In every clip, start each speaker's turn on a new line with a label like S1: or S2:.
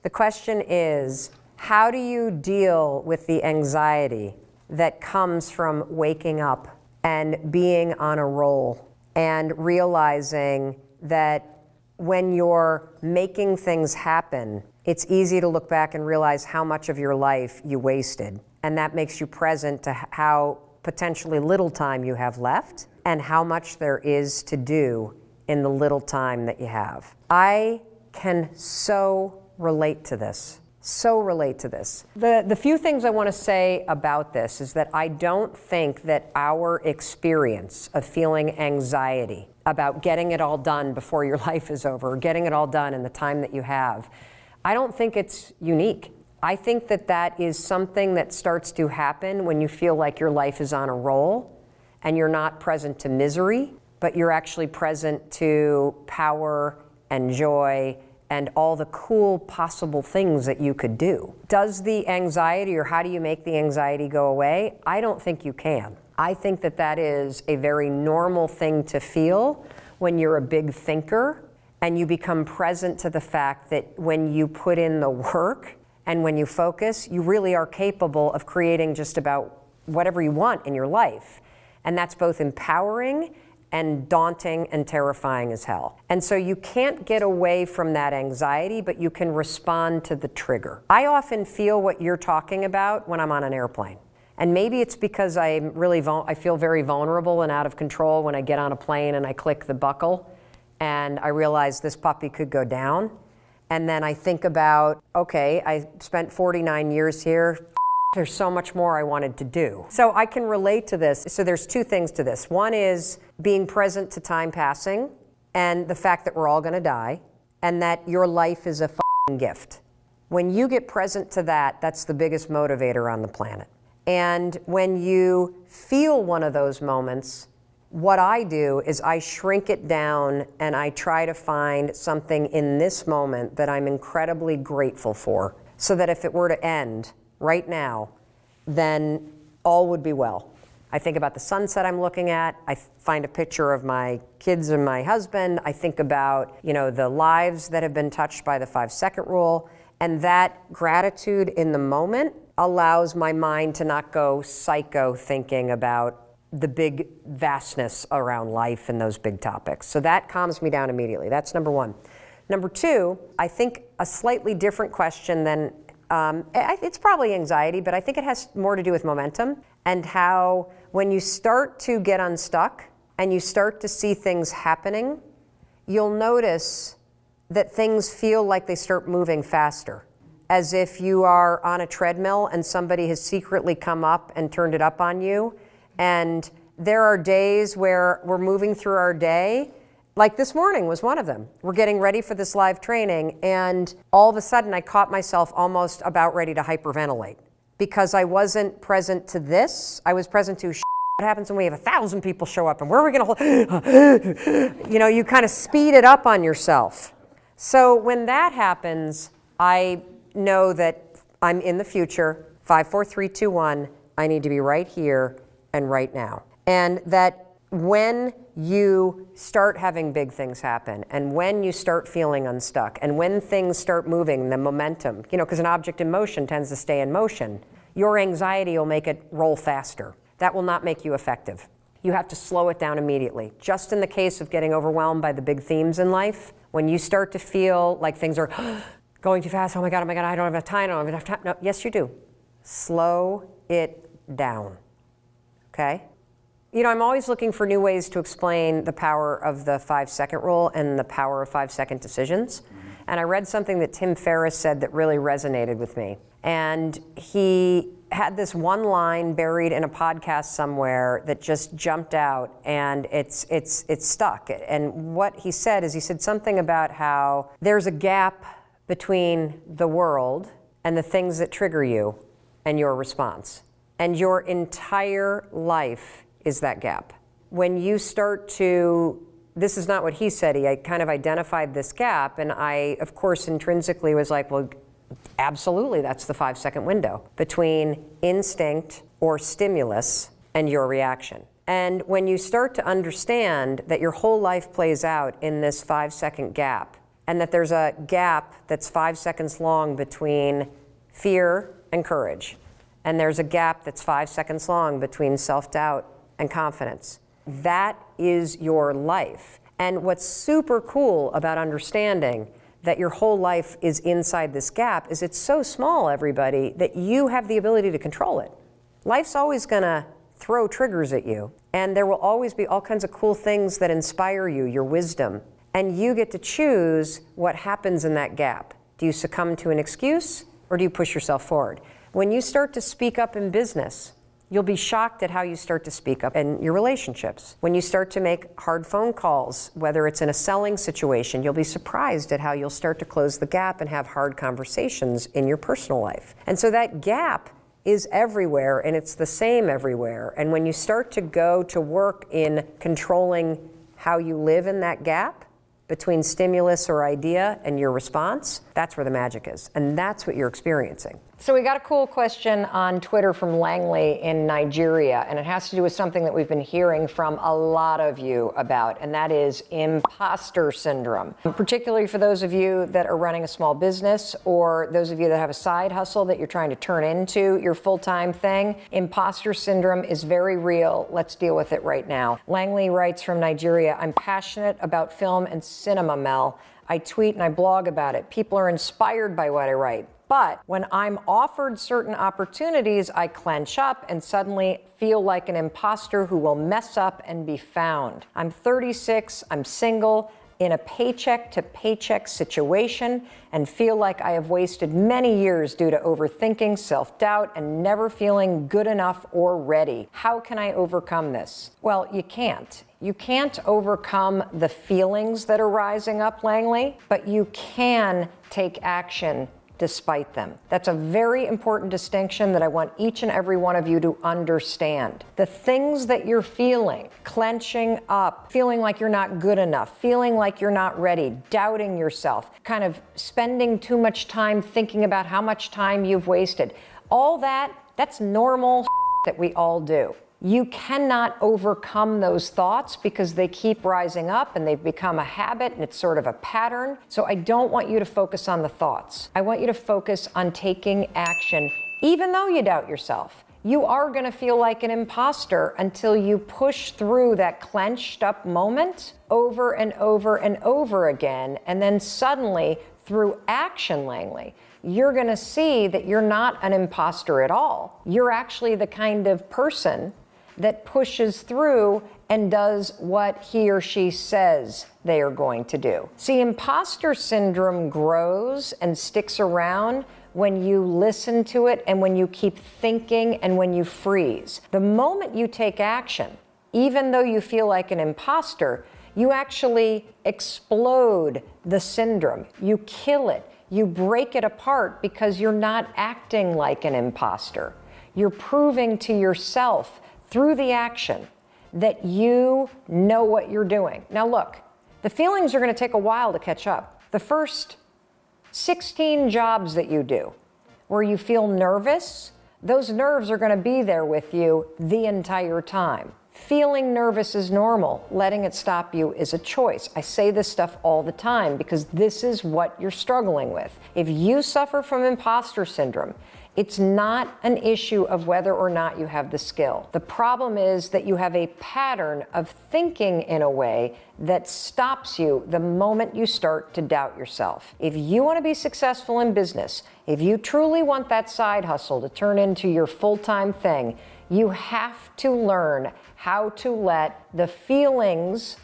S1: The question is, how do you deal with the anxiety that comes from waking up and being on a roll and realizing that when you're making things happen, it's easy to look back and realize how much of your life you wasted. And that makes you present to how potentially little time you have left and how much there is to do in the little time that you have. I can so relate to this. So relate to this. The few things I want to say about this is that I don't think that our experience of feeling anxiety about getting it all done before your life is over, or getting it all done in the time that you have, I don't think it's unique. I think that that is something that starts to happen when you feel like your life is on a roll and you're not present to misery, but you're actually present to power and joy and all the cool possible things that you could do. Does the anxiety, or how do you make the anxiety go away? I don't think you can. I think that that is a very normal thing to feel when you're a big thinker and you become present to the fact that when you put in the work and when you focus, you really are capable of creating just about whatever you want in your life. And that's both empowering and daunting and terrifying as hell. And so you can't get away from that anxiety, but you can respond to the trigger. I often feel what you're talking about when I'm on an airplane. And maybe it's because I feel very vulnerable and out of control when I get on a plane and I click the buckle and I realize this puppy could go down. And then I think about, okay, I spent 49 years here. There's so much more I wanted to do. So I can relate to this. So there's two things to this. One is being present to time passing and the fact that we're all gonna die and that your life is a f***ing gift. When you get present to that, that's the biggest motivator on the planet. And when you feel one of those moments, what I do is I shrink it down and I try to find something in this moment that I'm incredibly grateful for, so that if it were to end right now, then all would be well. I think about the sunset I'm looking at. I find a picture of my kids and my husband. I think about, the lives that have been touched by the 5-second rule. And that gratitude in the moment allows my mind to not go psycho thinking about the big vastness around life and those big topics. So that calms me down immediately. That's number one. Number two, I think a slightly different question than it's probably anxiety, but I think it has more to do with momentum and how when you start to get unstuck and you start to see things happening, you'll notice that things feel like they start moving faster, as if you are on a treadmill and somebody has secretly come up and turned it up on you. And there are days where we're moving through our day. Like this morning was one of them. We're getting ready for this live training, and all of a sudden I caught myself almost about ready to hyperventilate because I wasn't present to this. I was present to what happens when we have 1,000 people show up and where are we gonna you kind of speed it up on yourself. So when that happens, I know that I'm in the future, 5, 4, 3, 2, 1, I need to be right here and right now. And that when you start having big things happen and when you start feeling unstuck and when things start moving, the momentum, because an object in motion tends to stay in motion, your anxiety will make it roll faster. That will not make you effective. You have to slow it down immediately. Just in the case of getting overwhelmed by the big themes in life, when you start to feel like things are going too fast, oh my God, I don't have enough time, I don't have enough time. No, yes, you do. Slow it down, okay? I'm always looking for new ways to explain the power of the 5-second rule and the power of 5-second decisions. And I read something that Tim Ferriss said that really resonated with me. And he had this one line buried in a podcast somewhere that just jumped out, and it's stuck. And what he said is, he said something about how there's a gap between the world and the things that trigger you and your response. And your entire life is that gap. When you start to, this is not what he said, I kind of identified this gap, and I, of course, intrinsically was like, well, absolutely, that's the 5-second window between instinct or stimulus and your reaction. And when you start to understand that your whole life plays out in this 5-second gap, and that there's a gap that's 5 seconds long between fear and courage. And there's a gap that's 5 seconds long between self-doubt and confidence. That is your life. And what's super cool about understanding that your whole life is inside this gap is it's so small, everybody, that you have the ability to control it. Life's always gonna throw triggers at you, and there will always be all kinds of cool things that inspire you, your wisdom, and you get to choose what happens in that gap. Do you succumb to an excuse, or do you push yourself forward? When you start to speak up in business, you'll be shocked at how you start to speak up in your relationships. When you start to make hard phone calls, whether it's in a selling situation, you'll be surprised at how you'll start to close the gap and have hard conversations in your personal life. And so that gap is everywhere, and it's the same everywhere. And when you start to go to work in controlling how you live in that gap between stimulus or idea and your response, that's where the magic is. And that's what you're experiencing. So we got a cool question on Twitter from Langley in Nigeria, and it has to do with something that we've been hearing from a lot of you about, and that is imposter syndrome. Particularly for those of you that are running a small business, or those of you that have a side hustle that you're trying to turn into your full-time thing. Imposter syndrome is very real. Let's deal with it right now. Langley writes from Nigeria, I'm passionate about film and cinema, Mel. I tweet and I blog about it. People are inspired by what I write. But when I'm offered certain opportunities, I clench up and suddenly feel like an imposter who will mess up and be found. I'm 36, I'm single, in a paycheck to paycheck situation, and feel like I have wasted many years due to overthinking, self-doubt, and never feeling good enough or ready. How can I overcome this? Well, you can't. You can't overcome the feelings that are rising up, Langley, but you can take action despite them. That's a very important distinction that I want each and every one of you to understand. The things that you're feeling, clenching up, feeling like you're not good enough, feeling like you're not ready, doubting yourself, kind of spending too much time thinking about how much time you've wasted, all that's normal that we all do. You cannot overcome those thoughts because they keep rising up and they've become a habit and it's sort of a pattern. So I don't want you to focus on the thoughts. I want you to focus on taking action, even though you doubt yourself. You are going to feel like an imposter until you push through that clenched up moment over and over and over again. And then suddenly, through action, Langley, you're going to see that you're not an imposter at all. You're actually the kind of person that pushes through and does what he or she says they are going to do. See, imposter syndrome grows and sticks around when you listen to it and when you keep thinking and when you freeze. The moment you take action, even though you feel like an imposter, you actually explode the syndrome. You kill it. You break it apart because you're not acting like an imposter. You're proving to yourself through the action that you know what you're doing. Now look, the feelings are going to take a while to catch up. The first 16 jobs that you do where you feel nervous, those nerves are going to be there with you the entire time. Feeling nervous is normal. Letting it stop you is a choice. I say this stuff all the time because this is what you're struggling with. If you suffer from imposter syndrome, it's not an issue of whether or not you have the skill. The problem is that you have a pattern of thinking in a way that stops you the moment you start to doubt yourself. If you want to be successful in business, if you truly want that side hustle to turn into your full-time thing, you have to learn how to let the feelings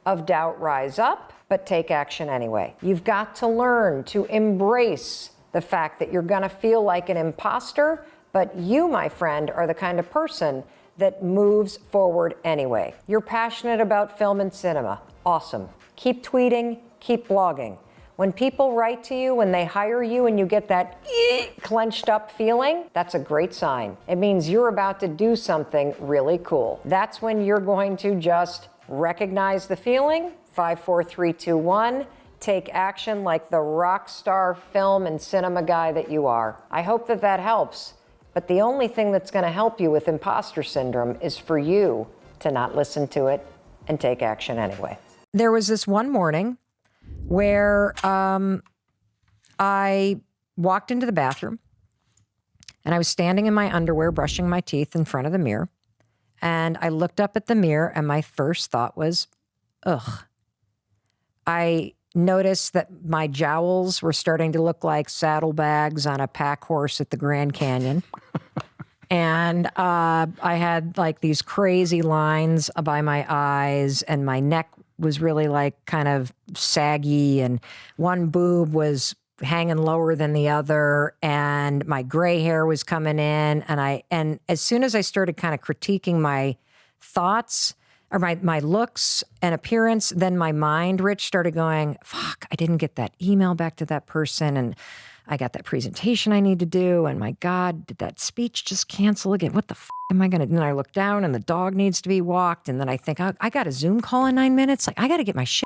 S1: of doubt rise up, but take action anyway. You've got to learn to embrace the fact that you're gonna feel like an imposter, but you, my friend, are the kind of person that moves forward anyway. You're passionate about film and cinema. Awesome. Keep tweeting, keep blogging. When people write to you, when they hire you and you get that clenched up feeling, that's a great sign. It means you're about to do something really cool. That's when you're going to just recognize the feeling, 5, 4, 3, 2, 1, take action like the rock star film and cinema guy that you are. I hope that that helps. But the only thing that's going to help you with imposter syndrome is for you to not listen to it and take action anyway. There was this one morning
S2: where I walked into the bathroom and I was standing in my underwear, brushing my teeth in front of the mirror. And I looked up at the mirror and my first thought was, ugh. I noticed that my jowls were starting to look like saddlebags on a pack horse at the Grand Canyon. And I had like these crazy lines by my eyes, and my neck was really like kind of saggy, and one boob was hanging lower than the other, and my gray hair was coming in. And as soon as I started kind of critiquing my thoughts or my looks and appearance, then my mind, Rich, started going, fuck, I didn't get that email back to that person, and I got that presentation I need to do, and my God, did that speech just cancel again? What the f am I going to do? And I look down and the dog needs to be walked, and then I think, I got a Zoom call in 9 minutes. Like, I got to get my shit.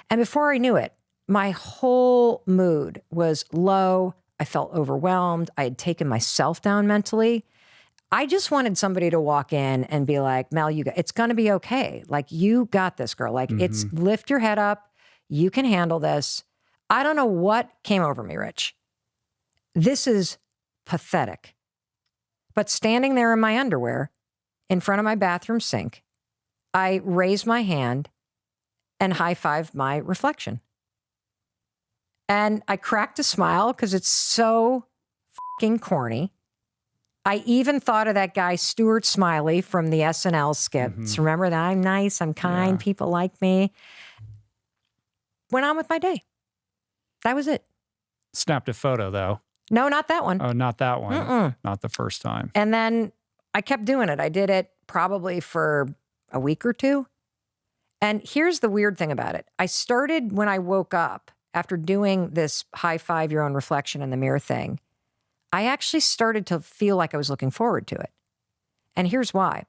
S2: And before I knew it, my whole mood was low. I felt overwhelmed. I had taken myself down mentally. I just wanted somebody to walk in and be like, Mel, it's going to be okay. Like, you got this, girl. Like, it's lift your head up. You can handle this. I don't know what came over me, Rich. This is pathetic. But standing there in my underwear in front of my bathroom sink, I raised my hand and high-fived my reflection. And I cracked a smile because it's so fucking corny. I even thought of that guy, Stuart Smiley from the SNL skits. Remember that? I'm nice, I'm kind, people like me. Went on with my day. That was it.
S3: Snapped a photo, though.
S2: No, not that one.
S3: Oh, not that one. Not the first time.
S2: And then I kept doing it. I did it probably for a week or two. And here's the weird thing about it. I started when I woke up after doing this high-five your own reflection in the mirror thing. I actually started to feel like I was looking forward to it. And here's why.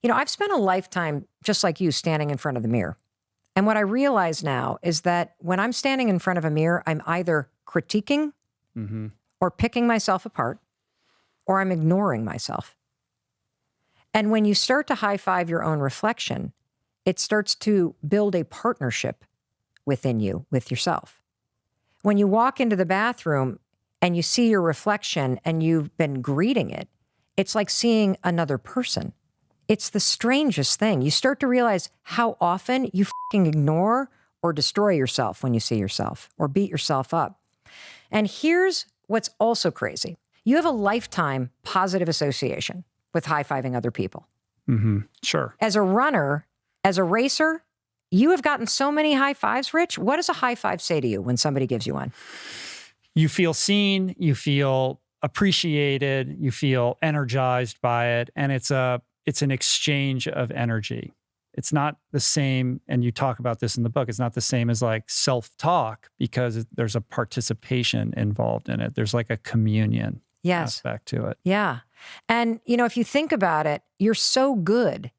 S2: You know, I've spent a lifetime, just like you, standing in front of the mirror. And what I realize now is that when I'm standing in front of a mirror, I'm either critiquing or picking myself apart, or I'm ignoring myself. And when you start to high-five your own reflection, it starts to build a partnership within you, with yourself. When you walk into the bathroom and you see your reflection and you've been greeting it, it's like seeing another person. It's the strangest thing. You start to realize how often you fucking ignore or destroy yourself when you see yourself or beat yourself up. And here's what's also crazy. You have a lifetime positive association with high-fiving other people.
S3: Sure.
S2: As a runner, as a racer, you have gotten so many high fives, Rich. What does a high five say to you when somebody gives you one?
S3: You feel seen, you feel appreciated, you feel energized by it, and it's an exchange of energy. It's not the same, and you talk about this in the book, it's not the same as like self-talk because there's a participation involved in it. There's like a communion aspect to it.
S2: Yeah. And, you know, if you think about it, you're so good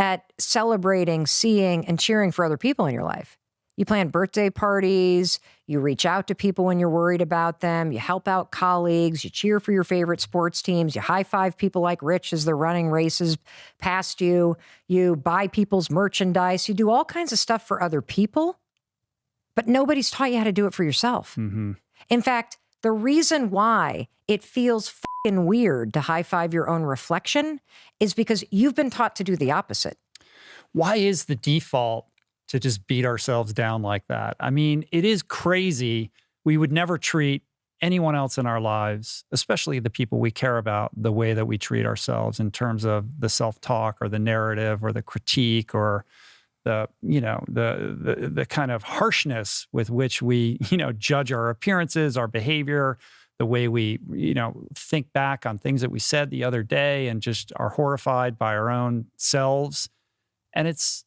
S2: at celebrating, seeing, and cheering for other people in your life. You plan birthday parties, you reach out to people when you're worried about them, you help out colleagues, you cheer for your favorite sports teams, you high-five people like Rich as they're running races past you, you buy people's merchandise, you do all kinds of stuff for other people, but nobody's taught you how to do it for yourself. In fact, the reason why it feels fucking weird to high-five your own reflection is because you've been taught to do the opposite.
S3: Why is the default to just beat ourselves down like that? I mean, it is crazy. We would never treat anyone else in our lives, especially the people we care about, the way that we treat ourselves in terms of the self-talk or the narrative or the critique or the, you know, the kind of harshness with which we, you know, judge our appearances, our behavior, the way we, you know, think back on things that we said the other day and just are horrified by our own selves. And it's,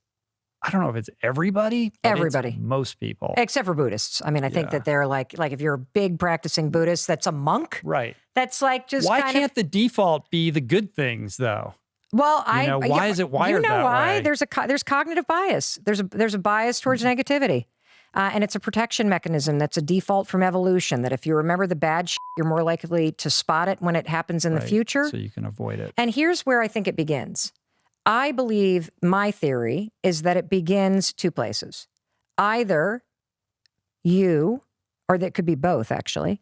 S3: I don't know if it's everybody.
S2: Everybody.
S3: Most people.
S2: Except for Buddhists. I mean, I think that they're like if you're a big practicing Buddhist, that's a monk.
S3: Right.
S2: That's like just
S3: why can't the default be the good things though?
S2: Well,
S3: why is it wired that way?
S2: You know why? There's cognitive bias. There's a bias towards negativity. And it's a protection mechanism that's a default from evolution, that if you remember the bad shit, you're more likely to spot it when it happens in the future.
S3: So you can avoid it.
S2: And here's where I think it begins. I believe my theory is that it begins two places. Either or that could be both actually,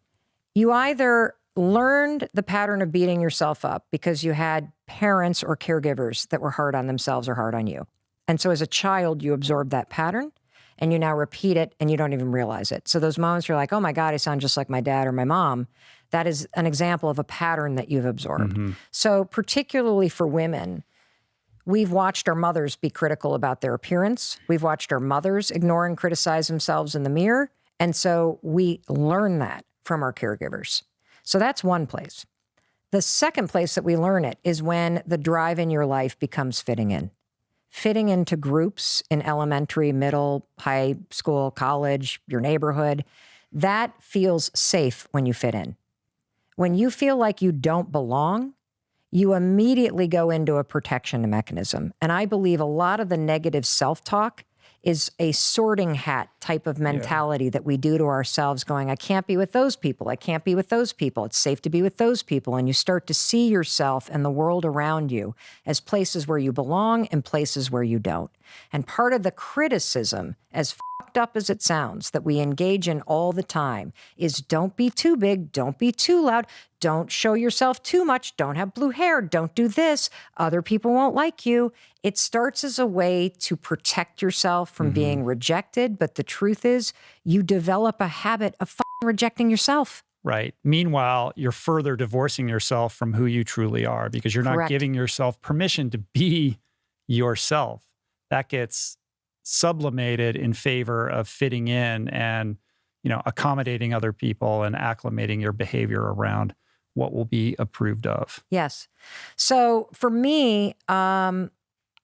S2: you either learned the pattern of beating yourself up because you had parents or caregivers that were hard on themselves or hard on you. And so as a child, you absorbed that pattern and you now repeat it and you don't even realize it. So those moments you're like, oh my God, I sound just like my dad or my mom. That is an example of a pattern that you've absorbed. So particularly for women, we've watched our mothers be critical about their appearance. We've watched our mothers ignore and criticize themselves in the mirror. And so we learn that from our caregivers. So that's one place. The second place that we learn it is when the drive in your life becomes fitting in. Fitting into groups in elementary, middle, high school, college, your neighborhood. That feels safe when you fit in. When you feel like you don't belong, you immediately go into a protection mechanism. And I believe a lot of the negative self-talk is a sorting hat type of mentality that we do to ourselves going, I can't be with those people. I can't be with those people. It's safe to be with those people. And you start to see yourself and the world around you as places where you belong and places where you don't. And part of the criticism, as fucked up as it sounds, that we engage in all the time is don't be too big, don't be too loud, don't show yourself too much, don't have blue hair, don't do this, other people won't like you. It starts as a way to protect yourself from being rejected, but the truth is you develop a habit of rejecting yourself.
S3: Right. Meanwhile, you're further divorcing yourself from who you truly are because you're not giving yourself permission to be yourself. That gets sublimated in favor of fitting in and, accommodating other people and acclimating your behavior around what will be approved of.
S2: Yes. So for me, I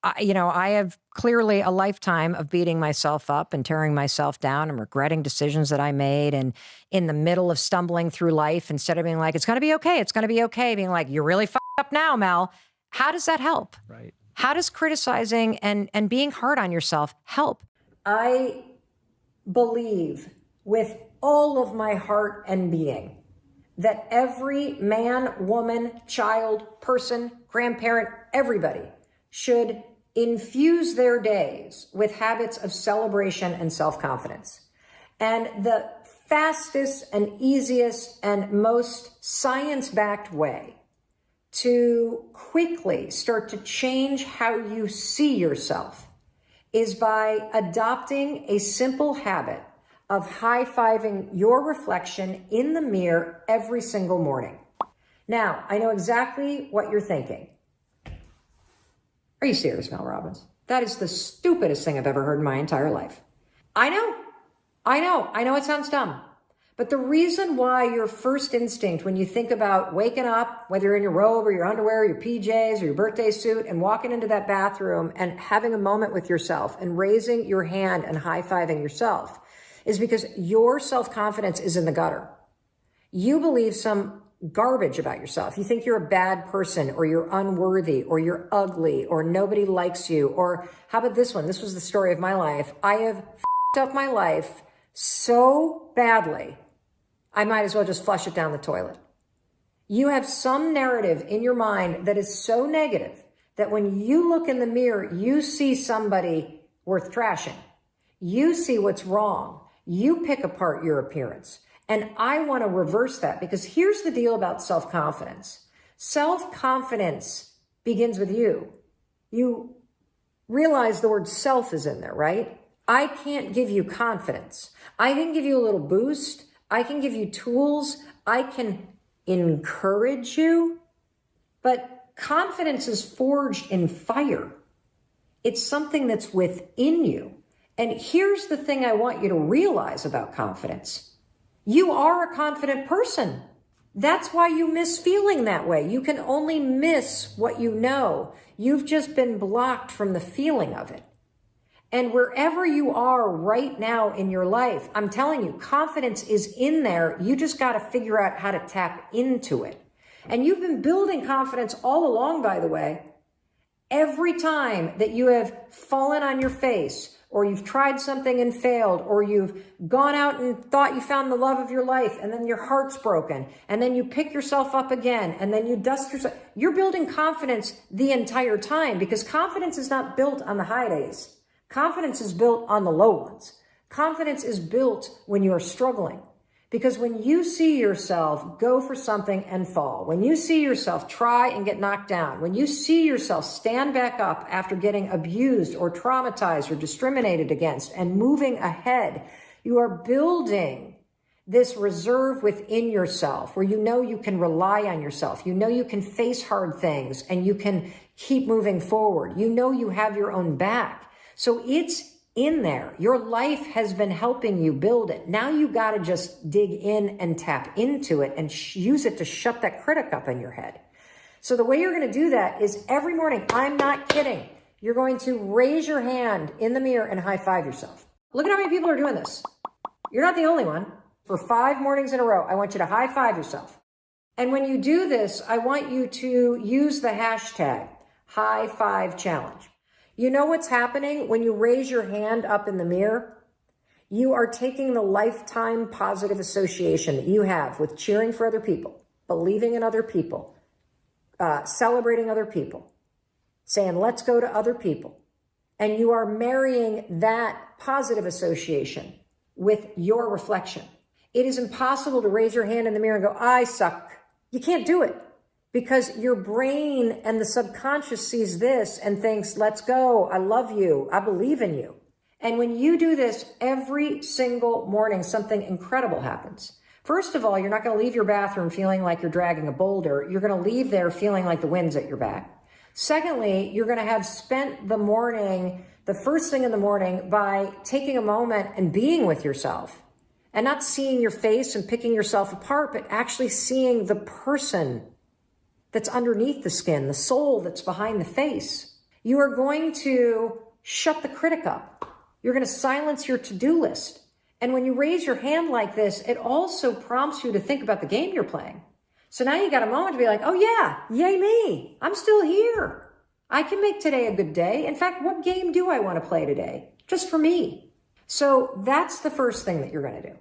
S2: have clearly a lifetime of beating myself up and tearing myself down and regretting decisions that I made. And in the middle of stumbling through life, instead of being like, it's going to be okay, it's going to be okay, being like, you're really fucked up now, Mel. How does that help?
S3: Right.
S2: How does criticizing and being hard on yourself help?
S1: I believe with all of my heart and being that every man, woman, child, person, grandparent, everybody should infuse their days with habits of celebration and self-confidence. And the fastest and easiest and most science-backed way to quickly start to change how you see yourself is by adopting a simple habit of high-fiving your reflection in the mirror every single morning. Now, I know exactly what you're thinking. Are you serious, Mel Robbins? That is the stupidest thing I've ever heard in my entire life. I know it sounds dumb. But the reason why your first instinct when you think about waking up, whether you're in your robe or your underwear, or your PJs or your birthday suit, and walking into that bathroom and having a moment with yourself and raising your hand and high-fiving yourself is because your self-confidence is in the gutter. You believe some garbage about yourself. You think you're a bad person or you're unworthy or you're ugly or nobody likes you. Or how about this one? This was the story of my life. I have f***ed up my life so badly, I might as well just flush it down the toilet. You have some narrative in your mind that is so negative that when you look in the mirror, you see somebody worth trashing. You see what's wrong. You pick apart your appearance. And I want to reverse that because here's the deal about self-confidence. Self-confidence begins with you. You realize the word self is in there, right? I can't give you confidence. I can give you a little boost. I can give you tools. I can encourage you. But confidence is forged in fire. It's something that's within you. And here's the thing I want you to realize about confidence. You are a confident person. That's why you miss feeling that way. You can only miss what you know. You've just been blocked from the feeling of it. And wherever you are right now in your life, I'm telling you, confidence is in there. You just got to figure out how to tap into it. And you've been building confidence all along, by the way. Every time that you have fallen on your face, or you've tried something and failed, or you've gone out and thought you found the love of your life, and then your heart's broken, and then you pick yourself up again, and then you dust yourself. You're building confidence the entire time because confidence is not built on the high days. Confidence is built on the low ones. Confidence is built when you are struggling. Because when you see yourself go for something and fall, when you see yourself try and get knocked down, when you see yourself stand back up after getting abused or traumatized or discriminated against and moving ahead, you are building this reserve within yourself where you know you can rely on yourself. You know you can face hard things and you can keep moving forward. You know you have your own back. So it's in there. Your life has been helping you build it. Now you got to just dig in and tap into it and use it to shut that critic up in your head. So the way you're going to do that is every morning, I'm not kidding, you're going to raise your hand in the mirror and high five yourself. Look at how many people are doing this. You're not the only one. For 5 mornings in a row, I want you to high five yourself. And when you do this, I want you to use the hashtag high five challenge. You know what's happening when you raise your hand up in the mirror? You are taking the lifetime positive association that you have with cheering for other people, believing in other people, celebrating other people, saying, let's go to other people. And you are marrying that positive association with your reflection. It is impossible to raise your hand in the mirror and go, I suck. You can't do it. Because your brain and the subconscious sees this and thinks, let's go, I love you, I believe in you. And when you do this every single morning, something incredible happens. First of all, you're not going to leave your bathroom feeling like you're dragging a boulder. You're going to leave there feeling like the wind's at your back. Secondly, you're going to have spent the morning, the first thing in the morning, by taking a moment and being with yourself. And not seeing your face and picking yourself apart, but actually seeing the person that's underneath the skin, the soul that's behind the face. You are going to shut the critic up. You're going to silence your to-do list. And when you raise your hand like this, it also prompts you to think about the game you're playing. So now you got a moment to be like, oh yeah, yay me. I'm still here. I can make today a good day. In fact, what game do I want to play today? Just for me. So that's the first thing that you're going to do.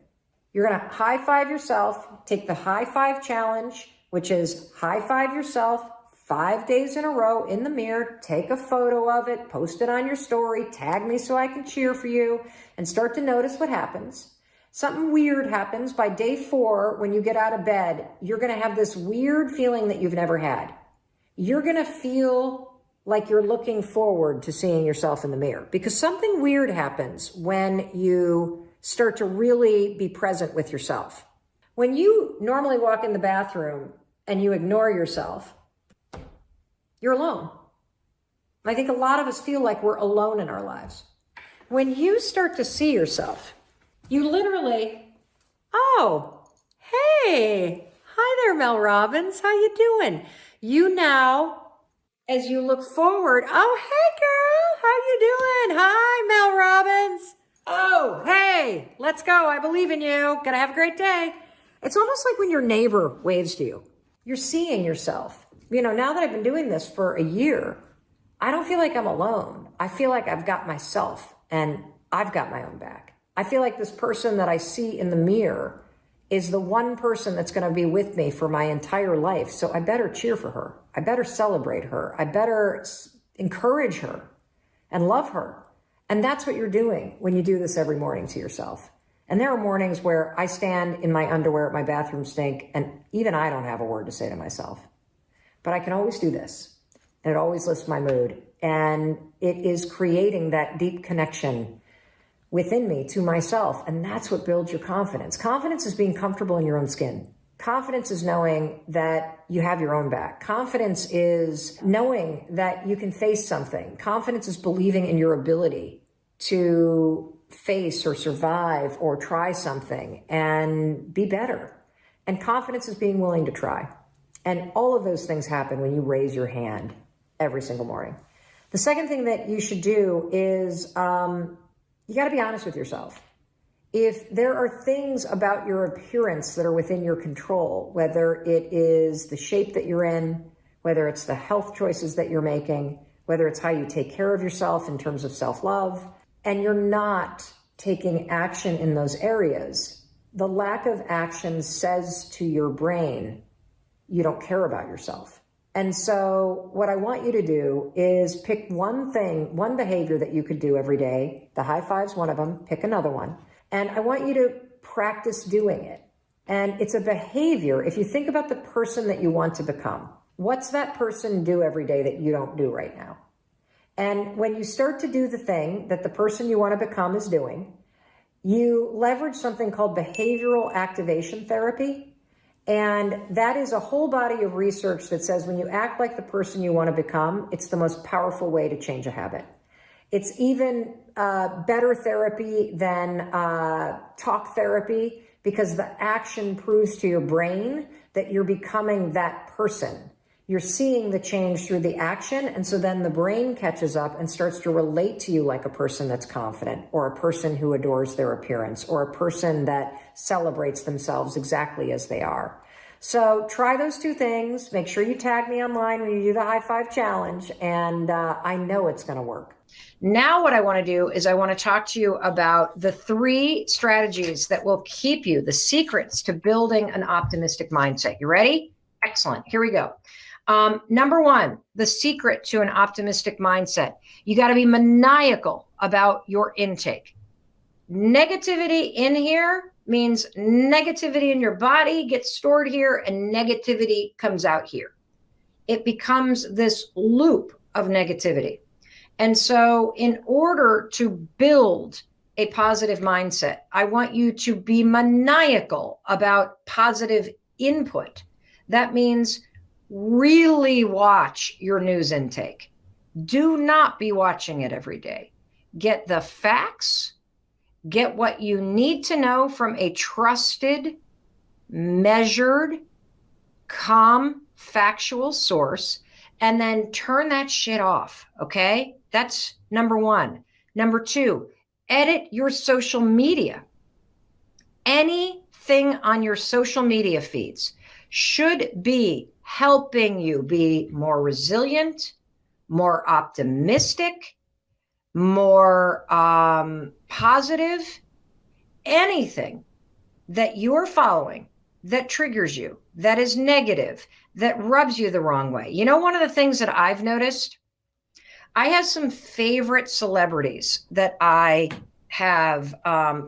S1: You're going to high five yourself, take the high five challenge, which is high five yourself 5 days in a row in the mirror, take a photo of it, post it on your story, tag me so I can cheer for you, and start to notice what happens. Something weird happens by day 4 when you get out of bed. You're going to have this weird feeling that you've never had. You're going to feel like you're looking forward to seeing yourself in the mirror because something weird happens when you start to really be present with yourself. When you normally walk in the bathroom and you ignore yourself, you're alone. I think a lot of us feel like we're alone in our lives. When you start to see yourself, you literally, oh, hey, hi there, Mel Robbins. How you doing? You now, as you look forward, oh, hey, girl, how you doing? Hi, Mel Robbins. Oh, hey, let's go. I believe in you. Gonna have a great day. It's almost like when your neighbor waves to you. You're seeing yourself. You know, now that I've been doing this for a year, I don't feel like I'm alone. I feel like I've got myself and I've got my own back. I feel like this person that I see in the mirror is the one person that's going to be with me for my entire life. So I better cheer for her. I better celebrate her. I better encourage her and love her. And that's what you're doing when you do this every morning to yourself. And there are mornings where I stand in my underwear at my bathroom sink and even I don't have a word to say to myself. But I can always do this. And it always lifts my mood. And it is creating that deep connection within me to myself. And that's what builds your confidence. Confidence is being comfortable in your own skin. Confidence is knowing that you have your own back. Confidence is knowing that you can face something. Confidence is believing in your ability to face or survive or try something and be better. And confidence is being willing to try. And all of those things happen when you raise your hand every single morning. The second thing that you should do is you got to be honest with yourself. If there are things about your appearance that are within your control, whether it is the shape that you're in, whether it's the health choices that you're making, whether it's how you take care of yourself in terms of self-love, and you're not taking action in those areas, the lack of action says to your brain, you don't care about yourself. And so what I want you to do is pick one thing, one behavior that you could do every day. The high five's one of them. Pick another one. And I want you to practice doing it. And it's a behavior. If you think about the person that you want to become, what's that person do every day that you don't do right now? And when you start to do the thing that the person you want to become is doing, you leverage something called behavioral activation therapy. And that is a whole body of research that says when you act like the person you want to become, it's the most powerful way to change a habit. It's even better therapy than talk therapy, because the action proves to your brain that you're becoming that person. You're seeing the change through the action. And so then the brain catches up and starts to relate to you like a person that's confident, or a person who adores their appearance, or a person that celebrates themselves exactly as they are. So try those two things. Make sure you tag me online when you do the high five challenge. And I know it's going to work.
S2: Now what I want to do is I want to talk to you about the 3 strategies that will keep you, the secrets to building an optimistic mindset. You ready? Excellent. Here we go. Number 1, the secret to an optimistic mindset. You got to be maniacal about your intake. Negativity in here means negativity in your body gets stored here and negativity comes out here. It becomes this loop of negativity. And so in order to build a positive mindset, I want you to be maniacal about positive input. That means really watch your news intake. Do not be watching it every day. Get the facts, get what you need to know from a trusted, measured, calm, factual source, and then turn that shit off, okay? That's number 1. Number 2, edit your social media. Anything on your social media feeds should be helping you be more resilient, more optimistic, more positive. Anything that you're following that triggers you, that is negative, that rubs you the wrong way. You know, one of the things that I've noticed, I have some favorite celebrities that I have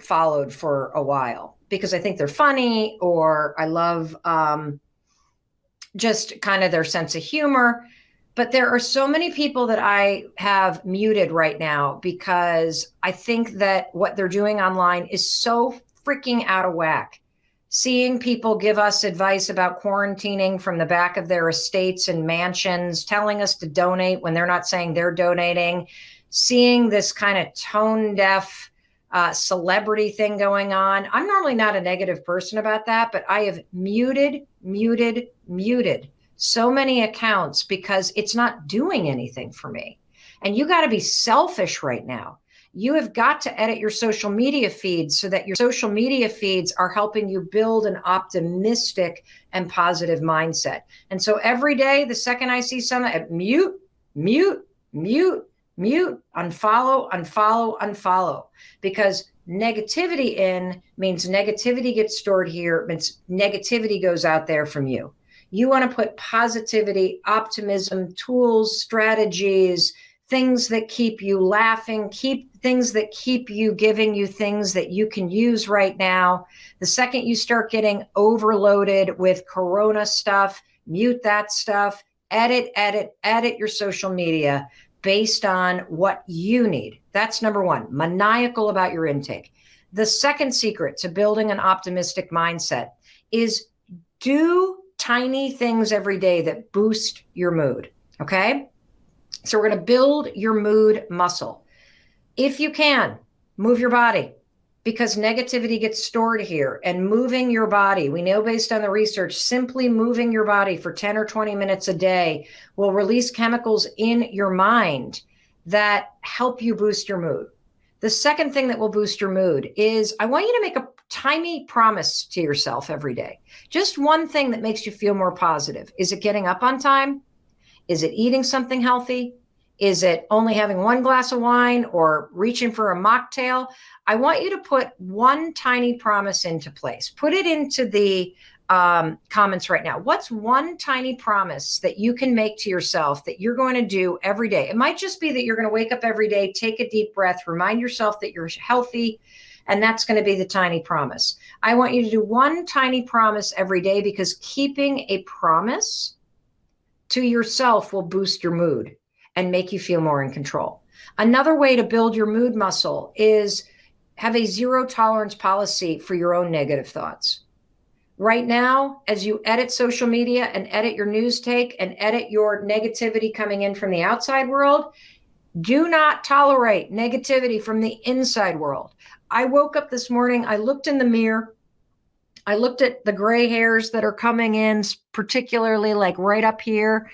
S2: followed for a while because I think they're funny, or I love just kind of their sense of humor. But there are so many people that I have muted right now because I think that what they're doing online is so freaking out of whack. Seeing people give us advice about quarantining from the back of their estates and mansions, telling us to donate when they're not saying they're donating, seeing this kind of tone deaf celebrity thing going on. I'm normally not a negative person about that, but I have muted so many accounts because it's not doing anything for me. And you got to be selfish right now. You have got to edit your social media feeds so that your social media feeds are helping you build an optimistic and positive mindset. And so every day, the second I see something, mute, unfollow, because negativity in means negativity gets stored here, means negativity goes out there from you. You want to put positivity, optimism, tools, strategies, things that keep you laughing, things that keep you giving you things that you can use right now. The second you start getting overloaded with Corona stuff, mute that stuff, edit your social media based on what you need. That's number 1, maniacal about your intake. The second secret to building an optimistic mindset is do tiny things every day that boost your mood, okay? So we're going to build your mood muscle. If you can, move your body, because negativity gets stored here. And moving your body, we know based on the research, simply moving your body for 10 or 20 minutes a day will release chemicals in your mind that help you boost your mood. The second thing that will boost your mood is I want you to make a tiny promise to yourself every day. Just one thing that makes you feel more positive. Is it getting up on time? Is it eating something healthy? Is it only having 1 glass of wine or reaching for a mocktail? I want you to put one tiny promise into place. Put it into the comments right now. What's one tiny promise that you can make to yourself that you're going to do every day? It might just be that you're going to wake up every day, take a deep breath, remind yourself that you're healthy, and that's going to be the tiny promise. I want you to do one tiny promise every day, because keeping a promise to yourself will boost your mood and make you feel more in control. Another way to build your mood muscle is have a zero tolerance policy for your own negative thoughts. Right now, as you edit social media and edit your news take and edit your negativity coming in from the outside world, do not tolerate negativity from the inside world. I woke up this morning, I looked in the mirror, I looked at the gray hairs that are coming in, particularly like right up here,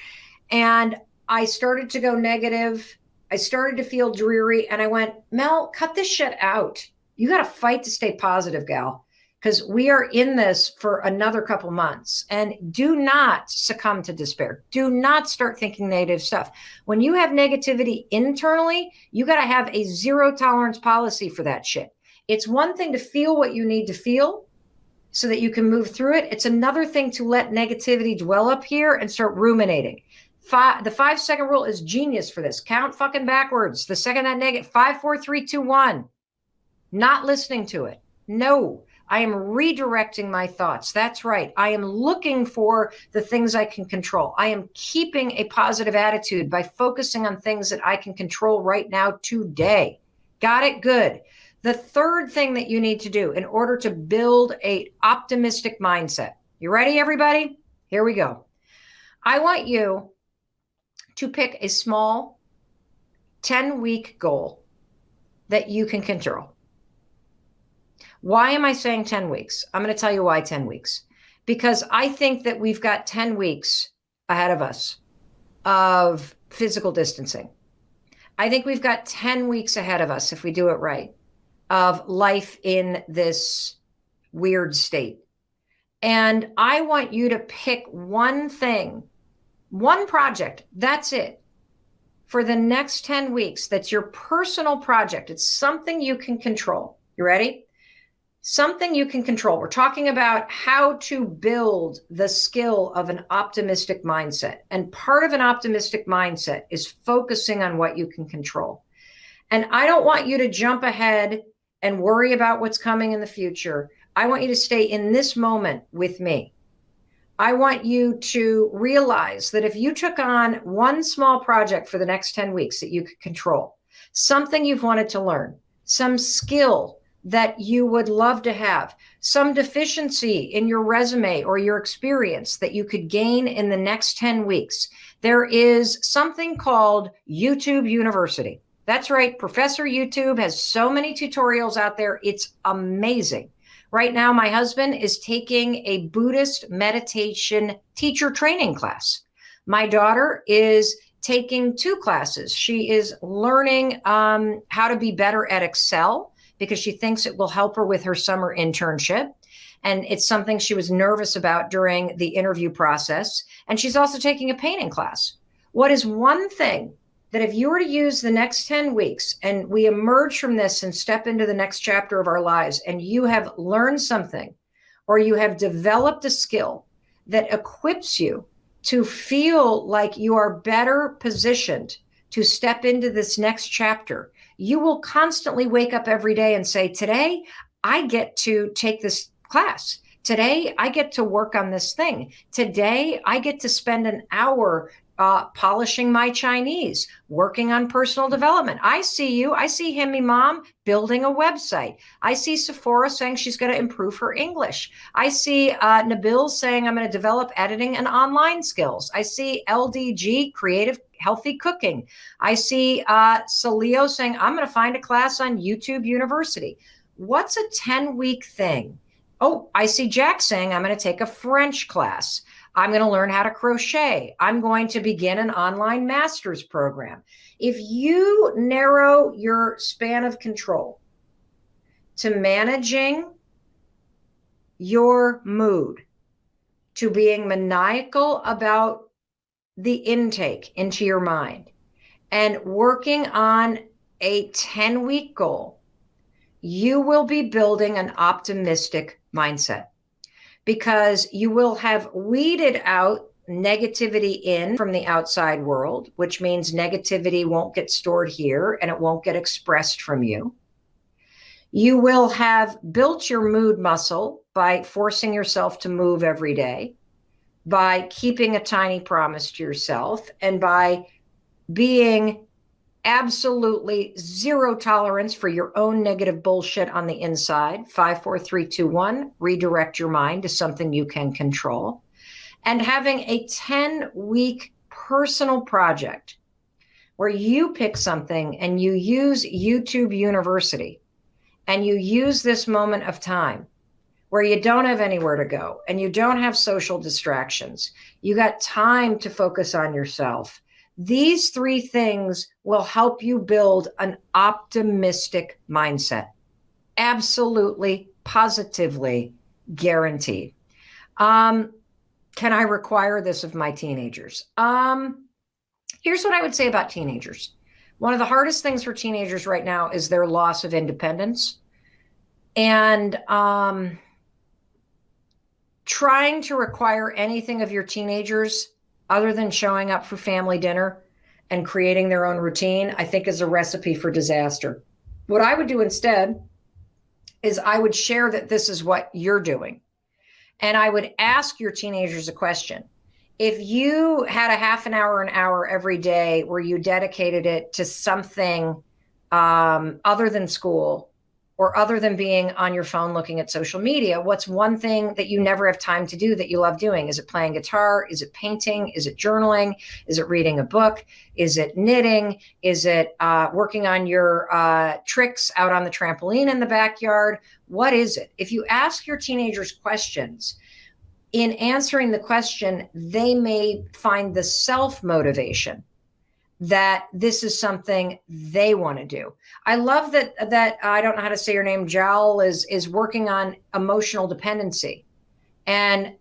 S2: and I started to go negative. I started to feel dreary, and I went, Mel, cut this shit out. You got to fight to stay positive, gal, because we are in this for another couple months. And do not succumb to despair. Do not start thinking negative stuff. When you have negativity internally, you got to have a zero tolerance policy for that shit. It's one thing to feel what you need to feel so that you can move through it. It's another thing to let negativity dwell up here and start ruminating. The 5-second rule is genius for this. Count fucking backwards. The second that negative, 5, 4, 3, 2, 1. Not listening to it. No, I am redirecting my thoughts. That's right. I am looking for the things I can control. I am keeping a positive attitude by focusing on things that I can control right now today. Got it? Good. The third thing that you need to do in order to build an optimistic mindset. You ready, everybody? Here we go. I want you to pick a small 10-week goal that you can control. Why am I saying 10 weeks? I'm going to tell you why 10 weeks. Because I think that we've got 10 weeks ahead of us of physical distancing. I think we've got 10 weeks ahead of us, if we do it right, of life in this weird state. And I want you to pick one thing, one project, that's it, for the next 10 weeks. That's your personal project. It's something you can control. You ready? Something you can control. We're talking about how to build the skill of an optimistic mindset. And part of an optimistic mindset is focusing on what you can control. And I don't want you to jump ahead and worry about what's coming in the future. I want you to stay in this moment with me. I want you to realize that if you took on one small project for the next 10 weeks that you could control, something you've wanted to learn, some skill that you would love to have, some deficiency in your resume or your experience that you could gain in the next 10 weeks, there is something called YouTube University. That's right. Professor YouTube has so many tutorials out there. It's amazing. Right now, my husband is taking a Buddhist meditation teacher training class. My daughter is taking 2 classes. She is learning how to be better at Excel because she thinks it will help her with her summer internship. And it's something she was nervous about during the interview process. And she's also taking a painting class. What is one thing that if you were to use the next 10 weeks and we emerge from this and step into the next chapter of our lives, and you have learned something or you have developed a skill that equips you to feel like you are better positioned to step into this next chapter, you will constantly wake up every day and say, today I get to take this class. Today I get to work on this thing. Today I get to spend an hour polishing my Chinese, working on personal development. I see you. I see Himmy Mom building a website. I see Sephora saying she's going to improve her English. I see Nabil saying I'm going to develop editing and online skills. I see LDG, creative, healthy cooking. I see Salio saying I'm going to find a class on YouTube University. What's a 10-week thing? Oh, I see Jack saying I'm going to take a French class. I'm going to learn how to crochet. I'm going to begin an online master's program. If you narrow your span of control to managing your mood, to being maniacal about the intake into your mind, and working on a 10-week goal, you will be building an optimistic mindset. because you will have weeded out negativity in from the outside world, which means negativity won't get stored here and it won't get expressed from you. You will have built your mood muscle by forcing yourself to move every day, by keeping a tiny promise to yourself, and by being absolutely zero tolerance for your own negative bullshit on the inside. 5, 4, 3, 2, 1, redirect your mind to something you can control. And having a 10-week personal project where you pick something and you use YouTube University and you use this moment of time where you don't have anywhere to go and you don't have social distractions. You got time to focus on yourself. These 3 things will help you build an optimistic mindset. Absolutely, positively guaranteed. Can I require this of my teenagers? Here's what I would say about teenagers. One of the hardest things for teenagers right now is their loss of independence. And trying to require anything of your teenagers other than showing up for family dinner and creating their own routine, I think is a recipe for disaster. What I would do instead is I would share that this is what you're doing. And I would ask your teenagers a question. If you had a half an hour every day where you dedicated it to something other than school or other than being on your phone looking at social media, what's one thing that you never have time to do that you love doing? Is it playing guitar? Is it painting? Is it journaling? Is it reading a book? Is it knitting? Is it working on your tricks out on the trampoline in the backyard? What is it? If you ask your teenagers questions, in answering the question, they may find the self-motivation that this is something they want to do. I love that I don't know how to say your name, Jal, is working on emotional dependency and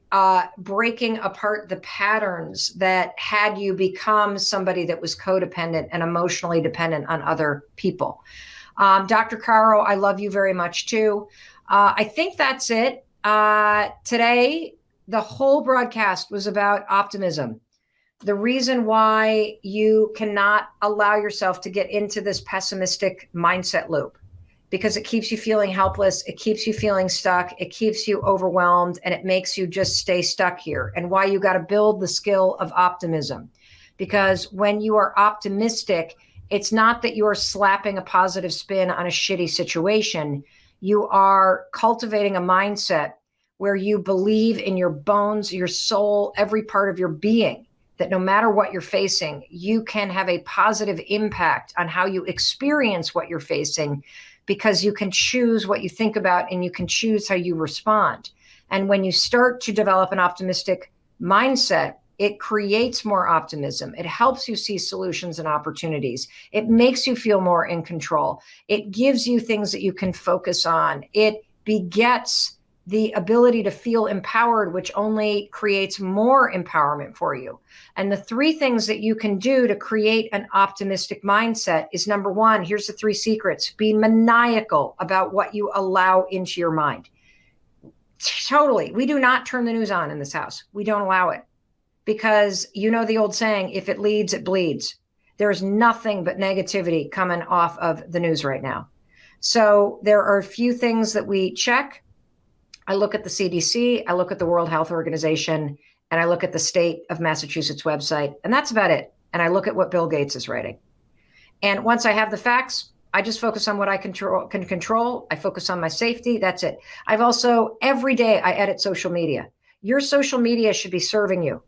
S2: breaking apart the patterns that had you become somebody that was codependent and emotionally dependent on other people. Dr. Caro, I love you very much too. I think that's it. Today, the whole broadcast was about optimism. The reason why you cannot allow yourself to get into this pessimistic mindset loop, because it keeps you feeling helpless, it keeps you feeling stuck, it keeps you overwhelmed, and it makes you just stay stuck here. And why you got to build the skill of optimism. Because when you are optimistic, it's not that you are slapping a positive spin on a shitty situation. You are cultivating a mindset where you believe in your bones, your soul, every part of your being, that no matter what you're facing, you can have a positive impact on how you experience what you're facing, because you can choose what you think about and you can choose how you respond. And when you start to develop an optimistic mindset, it creates more optimism. It helps you see solutions and opportunities. It makes you feel more in control. It gives you things that you can focus on. It begets the ability to feel empowered, which only creates more empowerment for you. And the 3 things that you can do to create an optimistic mindset is, number 1, here's the 3 secrets. Be maniacal about what you allow into your mind. Totally. We do not turn the news on in this house. We don't allow it, because you know the old saying, if it leads, it bleeds. There's nothing but negativity coming off of the news right now. So there are a few things that we check. I look at the CDC, I look at the World Health Organization, and I look at the state of Massachusetts website, and that's about it. And I look at what Bill Gates is writing. And once I have the facts, I just focus on what I can control. I focus on my safety. That's it. I've also, every day I edit social media. Your social media should be serving you.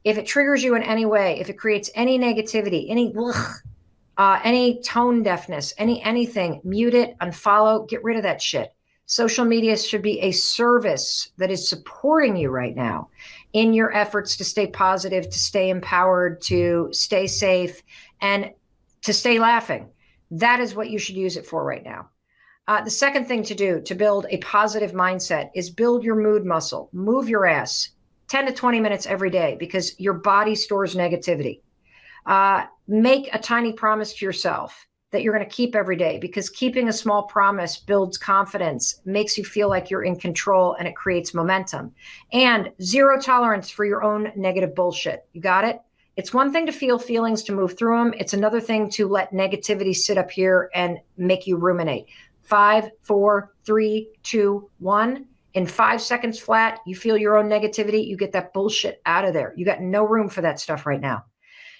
S2: If it triggers you in any way, if it creates any negativity, any tone deafness, anything, mute it, unfollow, get rid of that shit. Social media should be a service that is supporting you right now in your efforts to stay positive, to stay empowered, to stay safe, and to stay laughing. That is what you should use it for right now. The second thing to do to build a positive mindset is build your mood muscle. Move your ass 10 to 20 minutes every day, because your body stores negativity. Make a tiny promise to yourself. that you're going to keep every day, because keeping a small promise builds confidence, makes you feel like you're in control, and it creates momentum. And zero tolerance for your own negative bullshit. You got it? It's one thing to feel feelings, to move through them. It's another thing to let negativity sit up here and make you ruminate. 5, 4, 3, 2, 1. In 5 seconds flat, you feel your own negativity. You get that bullshit out of there. You got no room for that stuff right now.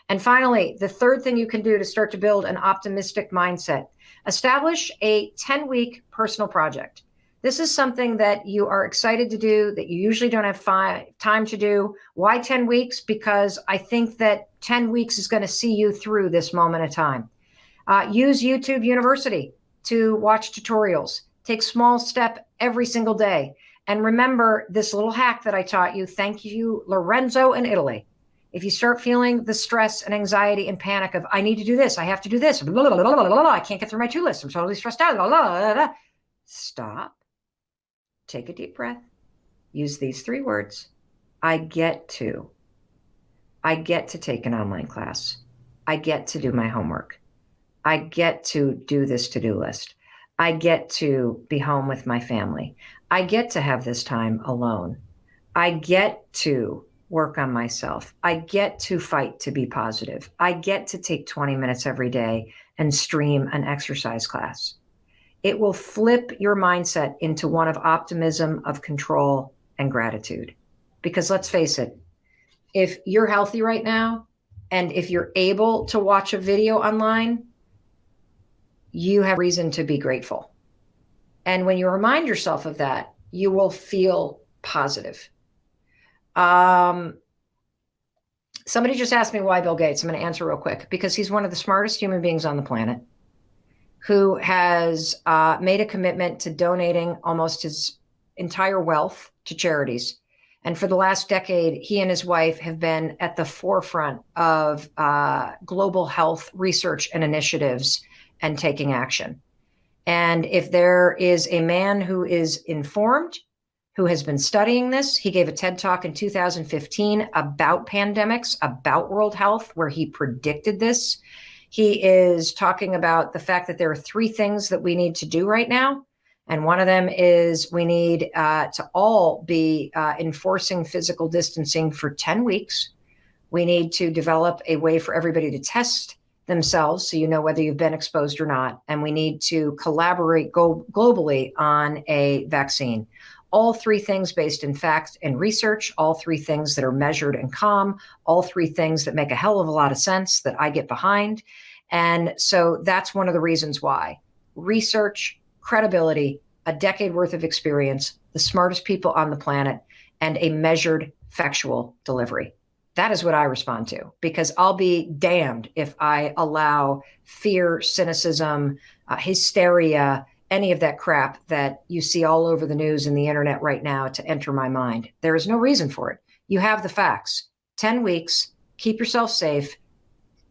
S2: And finally, the third thing you can do to start to build an optimistic mindset, establish a 10-week personal project. This is something that you are excited to do, that you usually don't have time to do. Why 10 weeks? Because I think that 10 weeks is going to see you through this moment of time. Use YouTube University to watch tutorials. Take small step every single day. And remember this little hack that I taught you. Thank you, Lorenzo in Italy. If you start feeling the stress and anxiety and panic of, I need to do this, I have to do this, blah, blah, blah, blah, blah, I can't get through my to-do list, I'm totally stressed out, blah, blah, blah, blah. Stop. Take a deep breath. Use these 3 words. I get to take an online class. I get to do my homework. I get to do this to-do list. I get to be home with my family. I get to have this time alone. I get to work on myself. I get to fight to be positive. I get to take 20 minutes every day and stream an exercise class. It will flip your mindset into one of optimism, of control, and gratitude. Because let's face it, if you're healthy right now, and if you're able to watch a video online, you have reason to be grateful. And when you remind yourself of that, you will feel positive. Somebody just asked me why Bill Gates. I'm going to answer real quick, because he's one of the smartest human beings on the planet, who has made a commitment to donating almost his entire wealth to charities. And for the last decade, he and his wife have been at the forefront of global health research and initiatives and taking action. And if there is a man who is informed, who has been studying this, he gave a TED Talk in 2015 about pandemics, about world health, where he predicted this. He is talking about the fact that there are 3 things that we need to do right now. And one of them is we need to all be enforcing physical distancing for 10 weeks. We need to develop a way for everybody to test themselves so you know whether you've been exposed or not. And we need to collaborate globally on a vaccine. All 3 things based in fact and research, all 3 things that are measured and calm, all 3 things that make a hell of a lot of sense that I get behind. And so that's one of the reasons why. Research, credibility, a decade worth of experience, the smartest people on the planet, and a measured factual delivery. That is what I respond to, because I'll be damned if I allow fear, cynicism, hysteria, any of that crap that you see all over the news and the internet right now to enter my mind. There is no reason for it. You have the facts. 10 weeks, keep yourself safe,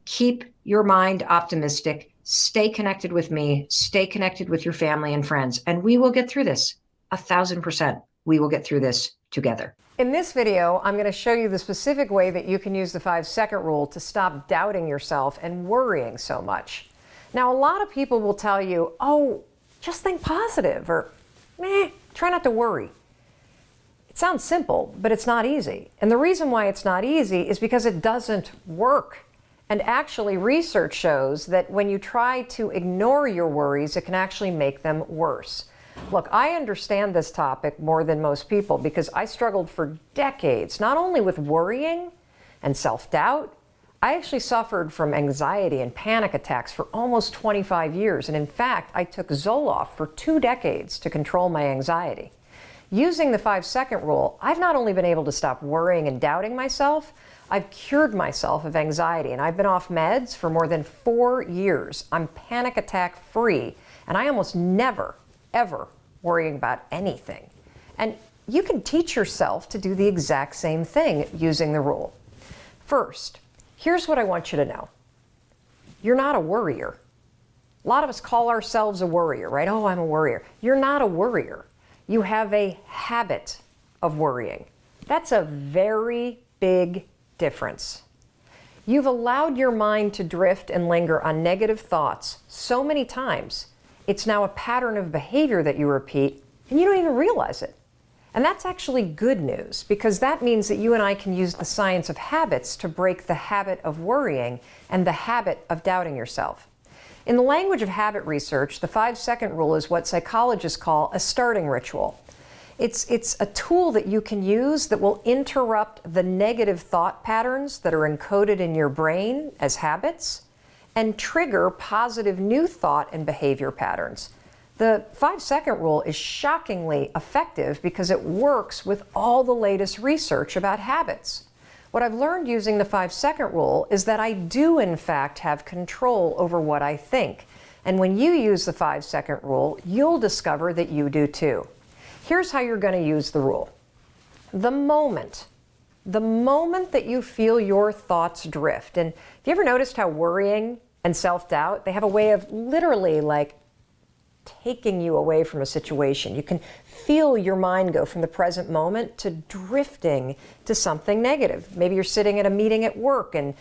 S2: keep your mind optimistic, stay connected with me, stay connected with your family and friends, and we will get through this. 1,000%. We will get through this together.
S1: In this video, I'm going to show you the specific way that you can use the 5-second rule to stop doubting yourself and worrying so much. Now, a lot of people will tell you, oh, just think positive, or try not to worry. It sounds simple, but it's not easy. And the reason why it's not easy is because it doesn't work. And actually, research shows that when you try to ignore your worries, it can actually make them worse. Look, I understand this topic more than most people because I struggled for decades, not only with worrying and self-doubt, I actually suffered from anxiety and panic attacks for almost 25 years. And in fact, I took Zoloft for 2 decades to control my anxiety. Using the 5-second rule, I've not only been able to stop worrying and doubting myself, I've cured myself of anxiety, and I've been off meds for more than 4 years. I'm panic attack free, and I almost never, ever worrying about anything. And you can teach yourself to do the exact same thing using the rule. First, here's what I want you to know. You're not a worrier. A lot of us call ourselves a worrier, right? Oh, I'm a worrier. You're not a worrier. You have a habit of worrying. That's a very big difference. You've allowed your mind to drift and linger on negative thoughts so many times, it's now a pattern of behavior that you repeat, and you don't even realize it. And that's actually good news, because that means that you and I can use the science of habits to break the habit of worrying and the habit of doubting yourself. In the language of habit research, the 5-second rule is what psychologists call a starting ritual. It's a tool that you can use that will interrupt the negative thought patterns that are encoded in your brain as habits and trigger positive new thought and behavior patterns. The 5-second rule is shockingly effective because it works with all the latest research about habits. What I've learned using the 5-second rule is that I do in fact have control over what I think. And when you use the 5-second rule, you'll discover that you do too. Here's how you're going to use the rule. The moment that you feel your thoughts drift, and have you ever noticed how worrying and self-doubt, they have a way of literally like taking you away from a situation. You can feel your mind go from the present moment to drifting to something negative. Maybe you're sitting at a meeting at work and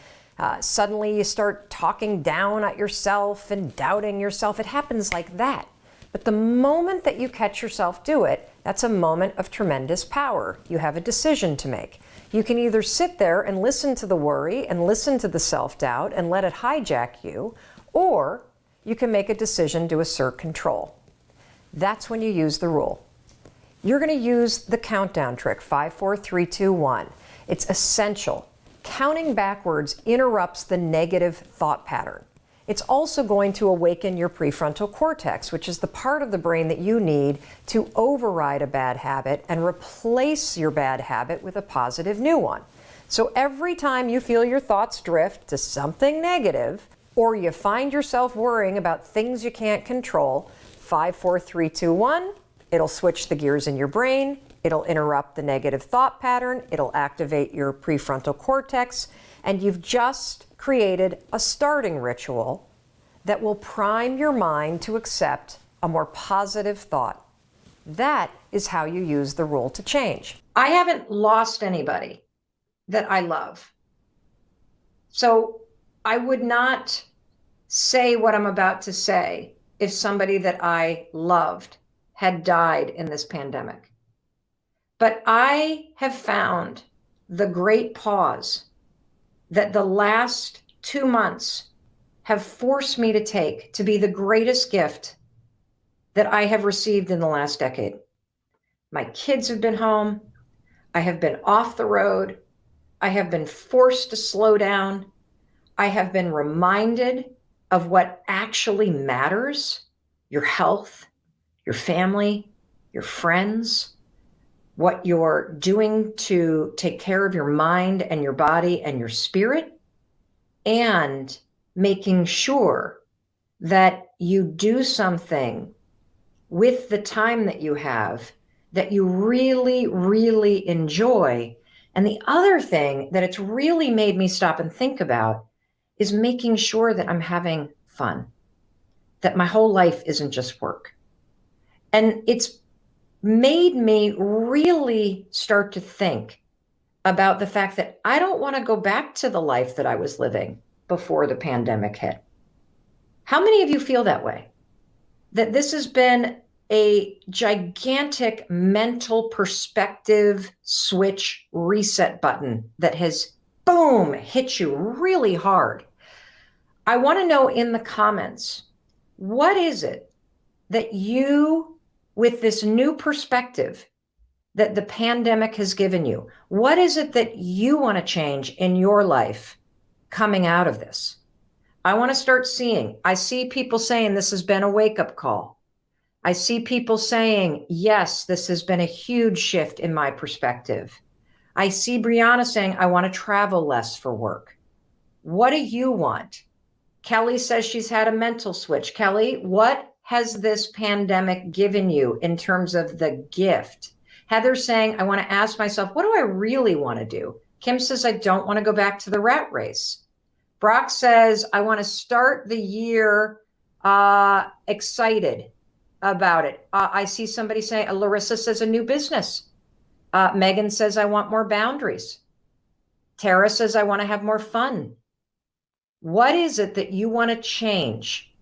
S1: suddenly you start talking down at yourself and doubting yourself. It happens like that. But the moment that you catch yourself do it, that's a moment of tremendous power. You have a decision to make. You can either sit there and listen to the worry and listen to the self-doubt and let it hijack you, or you can make a decision to assert control. That's when you use the rule. You're going to use the countdown trick, 5, 4, 3, 2, 1. It's essential. Counting backwards interrupts the negative thought pattern. It's also going to awaken your prefrontal cortex, which is the part of the brain that you need to override a bad habit and replace your bad habit with a positive new one. So every time you feel your thoughts drift to something negative, or you find yourself worrying about things you can't control, 5, 4, 3, 2, 1, it'll switch the gears in your brain, it'll interrupt the negative thought pattern, it'll activate your prefrontal cortex, and you've just created a starting ritual that will prime your mind to accept a more positive thought. That is how you use the rule to change. I haven't lost anybody that I love. So I would not say what I'm about to say if somebody that I loved had died in this pandemic. But I have found the great pause that the last 2 months have forced me to take to be the greatest gift that I have received in the last decade. My kids have been home. I have been off the road. I have been forced to slow down. I have been reminded of what actually matters: your health, your family, your friends, what you're doing to take care of your mind and your body and your spirit, and making sure that you do something with the time that you have that you really, really enjoy. And the other thing that it's really made me stop and think about is making sure that I'm having fun, that my whole life isn't just work. And it's made me really start to think about the fact that I don't want to go back to the life that I was living before the pandemic hit. How many of you feel that way? That this has been a gigantic mental perspective switch reset button that has, boom, hit you really hard. I want to know in the comments, what is it that you, with this new perspective that the pandemic has given you, what is it that you want to change in your life coming out of this? I want to start seeing. I see people saying this has been a wake-up call. I see people saying, yes, this has been a huge shift in my perspective. I see Brianna saying, I want to travel less for work. What do you want? Kelly says she's had a mental switch. Kelly, what has this pandemic given you in terms of the gift? Heather's saying, I want to ask myself, what do I really want to do? Kim says, I don't want to go back to the rat race. Brock says, I want to start the year excited about it. I see somebody saying, Larissa says a new business. Megan says, I want more boundaries. Tara says, I want to have more fun.
S2: What is it that you want to change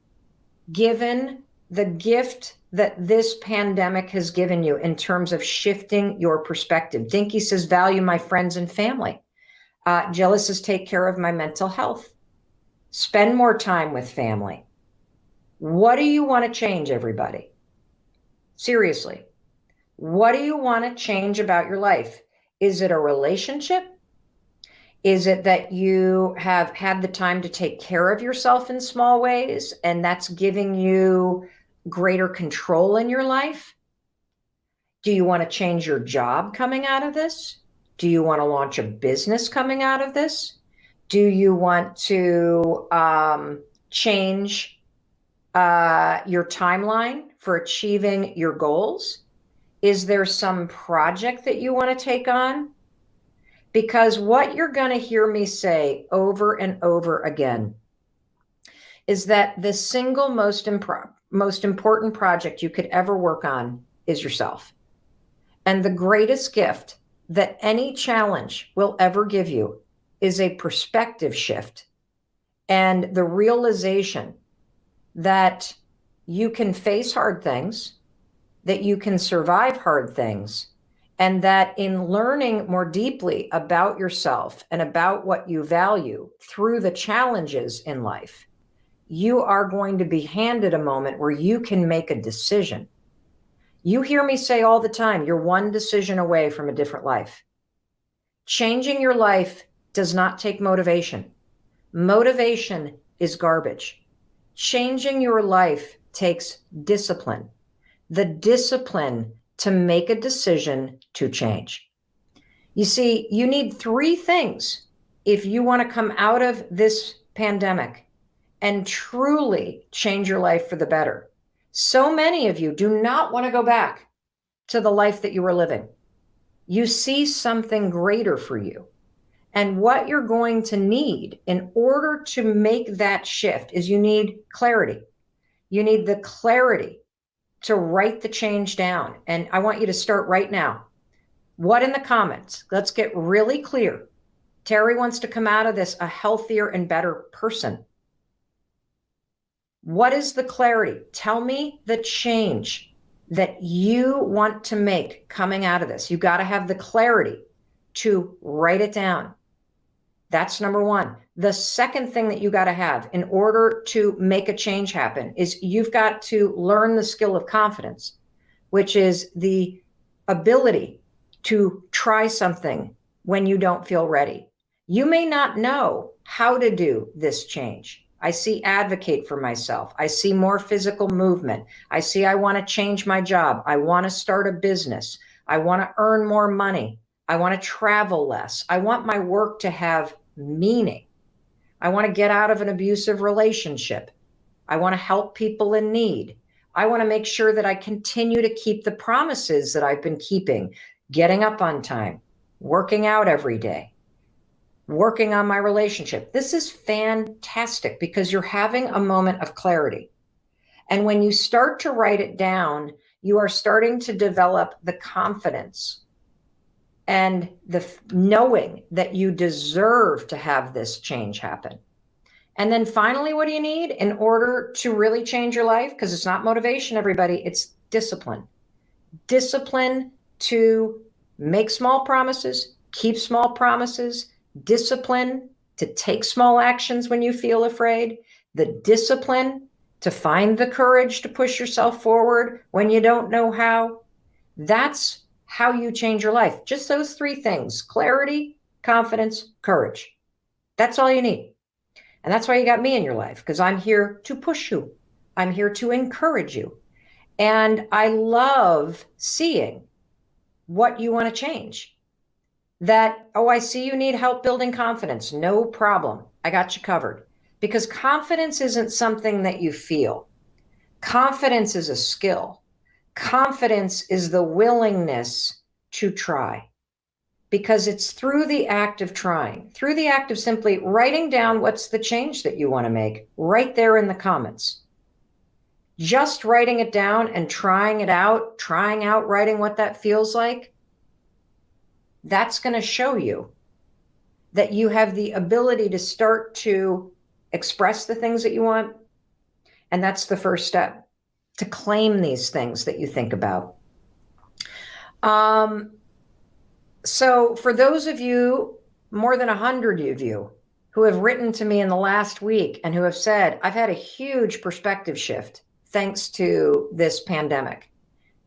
S2: given the gift that this pandemic has given you in terms of shifting your perspective? Dinky says, value my friends and family. Jill says, take care of my mental health. Spend more time with family. What do you want to change, everybody? Seriously, what do you want to change about your life? Is it a relationship? Is it that you have had the time to take care of yourself in small ways and that's giving you greater control in your life? Do you want to change your job coming out of this? Do you want to launch a business coming out of this? Do you want to change your timeline for achieving your goals? Is there some project that you want to take on? Because what you're going to hear me say over and over again is that the single most important project you could ever work on is yourself. And the greatest gift that any challenge will ever give you is a perspective shift and the realization that you can face hard things, that you can survive hard things, and that in learning more deeply about yourself and about what you value through the challenges in life, you are going to be handed a moment where you can make a decision. You hear me say all the time, you're one decision away from a different life. Changing your life does not take motivation. Motivation is garbage. Changing your life takes discipline. The discipline to make a decision to change. You see, you need three things if you want to come out of this pandemic and truly change your life for the better. So many of you do not want to go back to the life that you were living. You see something greater for you. And what you're going to need in order to make that shift is you need clarity. You need the clarity to write the change down. And I want you to start right now. What in the comments? Let's get really clear. Terry wants to come out of this a healthier and better person. What is the clarity? Tell me the change that you want to make coming out of this. You got to have the clarity to write it down. That's number one. The second thing that you got to have in order to make a change happen is you've got to learn the skill of confidence, which is the ability to try something when you don't feel ready. You may not know how to do this change. I see advocate for myself. I see more physical movement. I see I want to change my job. I want to start a business. I want to earn more money. I want to travel less. I want my work to have meaning. I want to get out of an abusive relationship. I want to help people in need. I want to make sure that I continue to keep the promises that I've been keeping, getting up on time, working out every day, working on my relationship. This is fantastic because you're having a moment of clarity. And when you start to write it down, you are starting to develop the confidence and the knowing that you deserve to have this change happen. And then finally, what do you need in order to really change your life? Because it's not motivation, everybody, it's discipline. Discipline to make small promises, keep small promises, discipline to take small actions when you feel afraid, the discipline to find the courage to push yourself forward when you don't know how. That's how you change your life. Just those three things: clarity, confidence, courage. That's all you need. And that's why you got me in your life, because I'm here to push you. I'm here to encourage you. And I love seeing what you want to change. That, oh, I see you need help building confidence. No problem. I got you covered. Because confidence isn't something that you feel. Confidence is a skill. Confidence is the willingness to try. Because it's through the act of trying, through the act of simply writing down what's the change that you want to make right there in the comments. Just writing it down and trying it out, trying out writing what that feels like, that's going to show you that you have the ability to start to express the things that you want. And that's the first step, to claim these things that you think about. So for those of you, more than 100 of you, who have written to me in the last week and who have said, I've had a huge perspective shift thanks to this pandemic.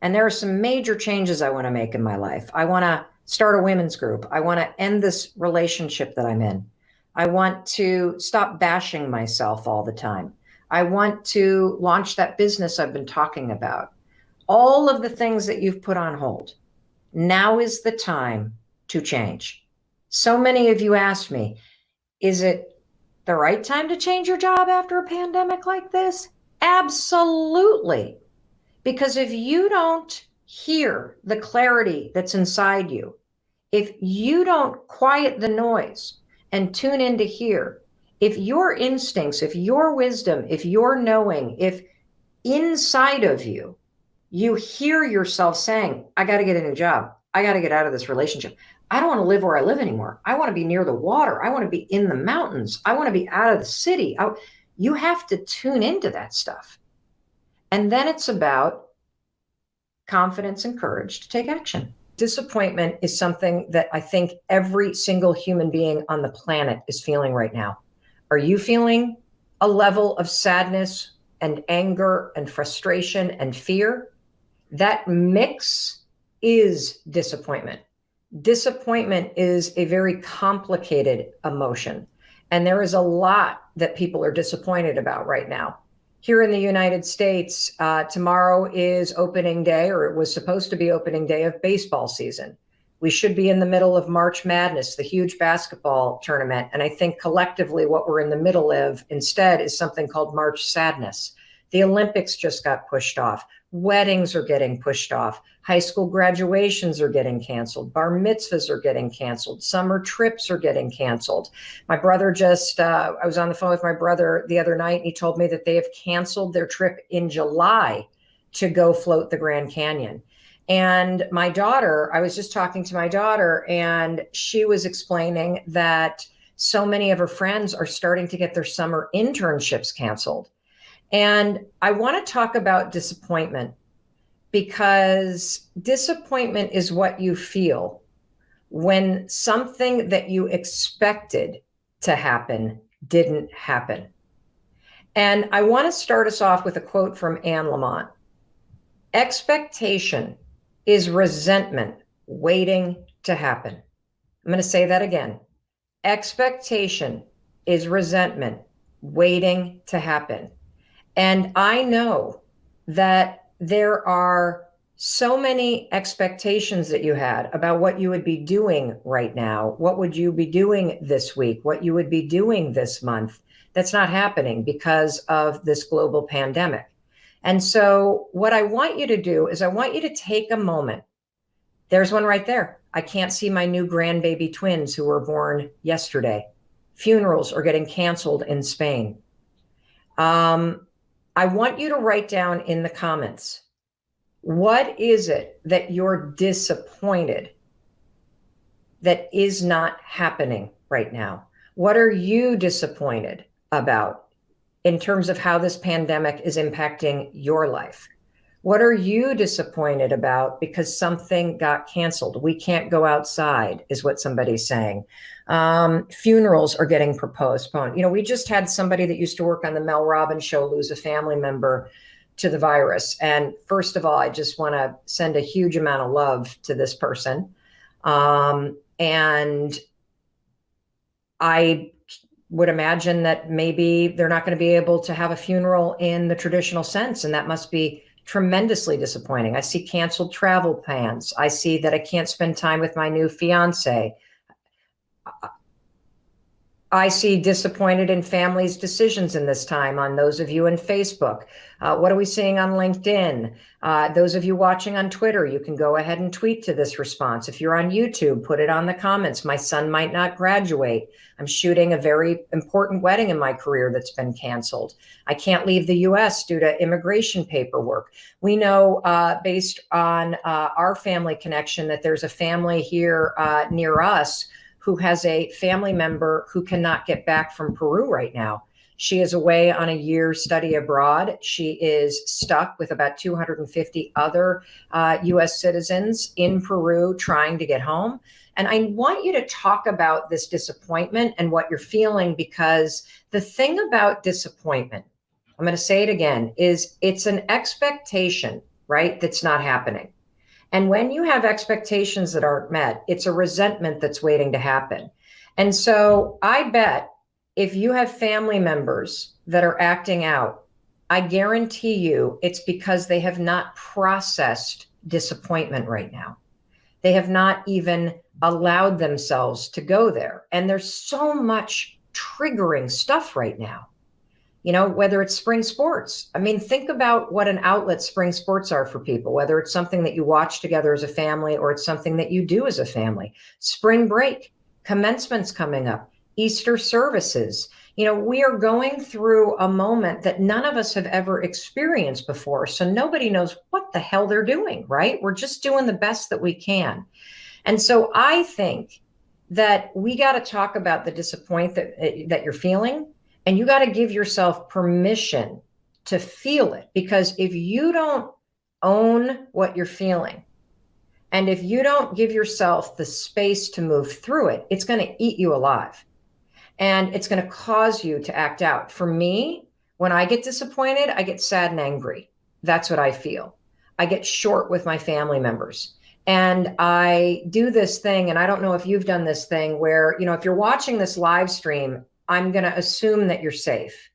S2: And there are some major changes I want to make in my life. I want to start a women's group. I want to end this relationship that I'm in. I want to stop bashing myself all the time. I want to launch that business I've been talking about. All of the things that you've put on hold. Now is the time to change. So many of you asked me, is it the right time to change your job after a pandemic like this? Absolutely. Because if you don't hear the clarity that's inside you, if you don't quiet the noise and tune in to hear, if your instincts, if your wisdom, if your knowing, if inside of you, you hear yourself saying, I got to get a new job. I got to get out of this relationship. I don't want to live where I live anymore. I want to be near the water. I want to be in the mountains. I want to be out of the city. You have to tune into that stuff. And then it's about confidence and courage to take action. Disappointment is something that I think every single human being on the planet is feeling right now. Are you feeling a level of sadness and anger and frustration and fear? That mix is disappointment. Disappointment is a very complicated emotion. And there is a lot that people are disappointed about right now. Here in the United States, tomorrow is opening day, or it was supposed to be opening day of baseball season. We should be in the middle of March Madness, the huge basketball tournament. And I think collectively what we're in the middle of instead is something called March Sadness. The Olympics just got pushed off. Weddings are getting pushed off. High school graduations are getting canceled. Bar mitzvahs are getting canceled. Summer trips are getting canceled. My brother I was on the phone with my brother the other night, and he told me that they have canceled their trip in July to go float the Grand Canyon. And my daughter, I was just talking to my daughter, and she was explaining that so many of her friends are starting to get their summer internships canceled. And I want to talk about disappointment, because disappointment is what you feel when something that you expected to happen didn't happen. And I want to start us off with a quote from Anne Lamott. Expectation is resentment waiting to happen. I'm going to say that again. Expectation is resentment waiting to happen. And I know that there are so many expectations that you had about what you would be doing right now. What would you be doing this week? What you would be doing this month? That's not happening because of this global pandemic. And so what I want you to do is I want you to take a moment. There's one right there. I can't see my new grandbaby twins who were born yesterday. Funerals are getting canceled in Spain. I want you to write down in the comments, what is it that you're disappointed that is not happening right now? What are you disappointed about in terms of how this pandemic is impacting your life? What are you disappointed about because something got canceled? We can't go outside, is what somebody's saying. Funerals are getting postponed. You know, we just had somebody that used to work on the Mel Robbins show lose a family member to the virus. And first of all, I just want to send a huge amount of love to this person. And I would imagine that maybe they're not going to be able to have a funeral in the traditional sense. And that must be tremendously disappointing. I see canceled travel plans. I see that I can't spend time with my new fiance. I see disappointed in families' decisions in this time on those of you in Facebook. What are we seeing on LinkedIn? Those of you watching on Twitter, you can go ahead and tweet to this response. If you're on YouTube, put it on the comments. My son might not graduate. I'm shooting a very important wedding in my career that's been canceled. I can't leave the US due to immigration paperwork. We know based on our family connection that there's a family here near us who has a family member who cannot get back from Peru right now. She is away on a year study abroad. She is stuck with about 250 other US citizens in Peru trying to get home. And I want you to talk about this disappointment and what you're feeling, because the thing about disappointment, I'm going to say it again, is it's an expectation, right? That's not happening. And when you have expectations that aren't met, it's a resentment that's waiting to happen. And so I bet if you have family members that are acting out, I guarantee you it's because they have not processed disappointment right now. They have not even allowed themselves to go there. And there's so much triggering stuff right now. You know, whether it's spring sports. I mean, think about what an outlet spring sports are for people, whether it's something that you watch together as a family or it's something that you do as a family. Spring break, commencement's coming up, Easter services. You know, we are going through a moment that none of us have ever experienced before. So nobody knows what the hell they're doing, right? We're just doing the best that we can. And so I think that we got to talk about the disappointment that you're feeling. And you got to give yourself permission to feel it, because if you don't own what you're feeling, and if you don't give yourself the space to move through it, it's going to eat you alive. And it's going to cause you to act out. For me, when I get disappointed, I get sad and angry. That's what I feel. I get short with my family members. And I do this thing, and I don't know if you've done this thing where, you know, if you're watching this live stream, I'm going to assume that you're safe.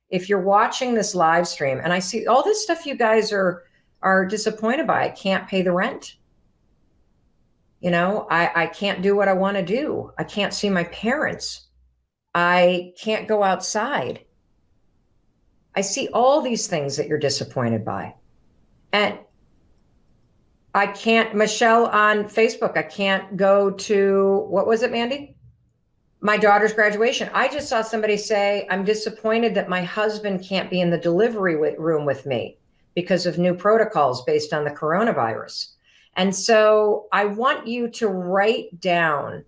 S2: If you're watching this live stream and I see all this stuff you guys are disappointed by, I can't pay the rent. You know, I can't do what I want to do. I can't see my parents. I can't go outside. I see all these things that you're disappointed by. And I can't, Michelle on Facebook, I can't go to, what was it, Mandy? My daughter's graduation. I just saw somebody say, I'm disappointed that my husband can't be in the delivery room with me because of new protocols based on the coronavirus. And so I want you to write down,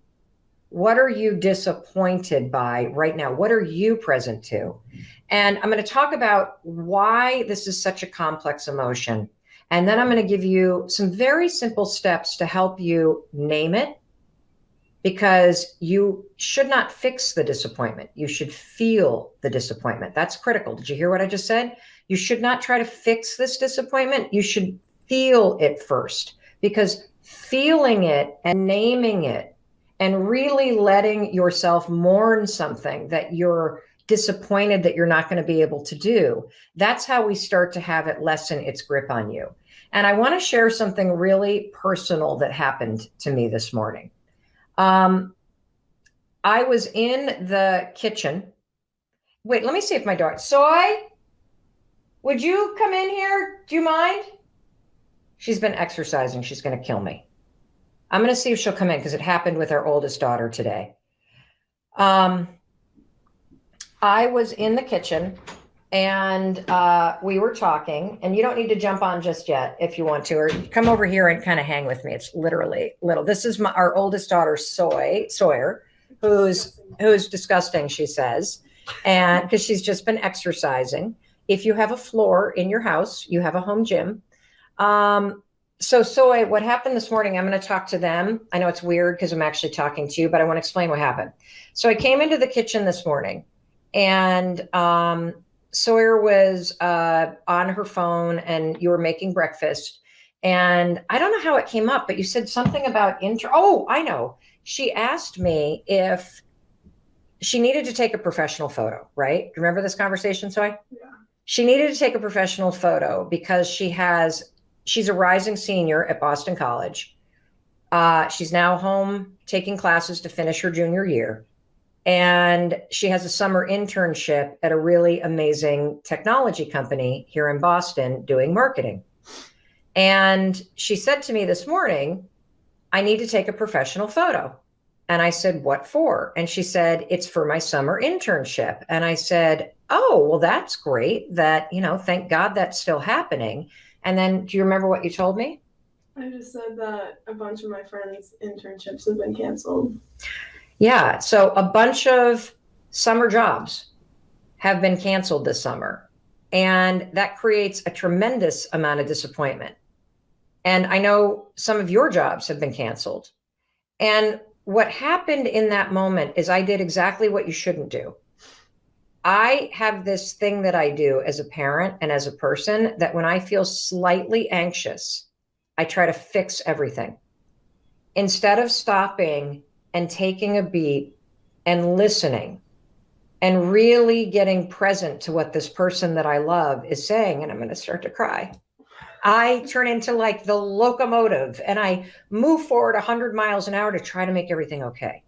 S2: what are you disappointed by right now? What are you present to? And I'm going to talk about why this is such a complex emotion. And then I'm going to give you some very simple steps to help you name it, because you should not fix the disappointment. You should feel the disappointment. That's critical. Did you hear what I just said? You should not try to fix this disappointment. You should feel it first, because feeling it and naming it and really letting yourself mourn something that you're disappointed that you're not going to be able to do, that's how we start to have it lessen its grip on you. And I want to share something really personal that happened to me this morning. I was in the kitchen. Wait, let me see if my daughter, Soy, would you come in here? Do you mind? She's been exercising. She's going to kill me. I'm going to see if she'll come in, because it happened with our oldest daughter today. I was in the kitchen and we were talking, and you don't need to jump on just yet if you want to, or come over here and kind of hang with me. It's literally little. This is our oldest daughter, Sawyer, who's disgusting, she says, and because she's just been exercising. If you have a floor in your house, you have a home gym. So Soy, what happened this morning, I'm going to talk to them. I know it's weird because I'm actually talking to you, but I want to explain what happened. So I came into the kitchen this morning, and Sawyer was on her phone, and you were making breakfast. And I don't know how it came up, but you said something about oh, I know. She asked me if she needed to take a professional photo, right? Do you remember this conversation, Soy? Yeah. She needed to take a professional photo because she's a rising senior at Boston College. She's now home taking classes to finish her junior year. And she has a summer internship at a really amazing technology company here in Boston doing marketing. And she said to me this morning, I need to take a professional photo. And I said, what for? And she said, it's for my summer internship. And I said, oh, well, that's great that, thank God that's still happening. And then do you remember what you told me?
S4: I just said that a bunch of my friends' internships have been canceled.
S2: Yeah. So a bunch of summer jobs have been canceled this summer. And that creates a tremendous amount of disappointment. And I know some of your jobs have been canceled. And what happened in that moment is I did exactly what you shouldn't do. I have this thing that I do as a parent and as a person, that when I feel slightly anxious, I try to fix everything. Instead of stopping and taking a beat and listening and really getting present to what this person that I love is saying, and I'm going to start to cry, I turn into like the locomotive and I move forward 100 miles an hour to try to make everything okay.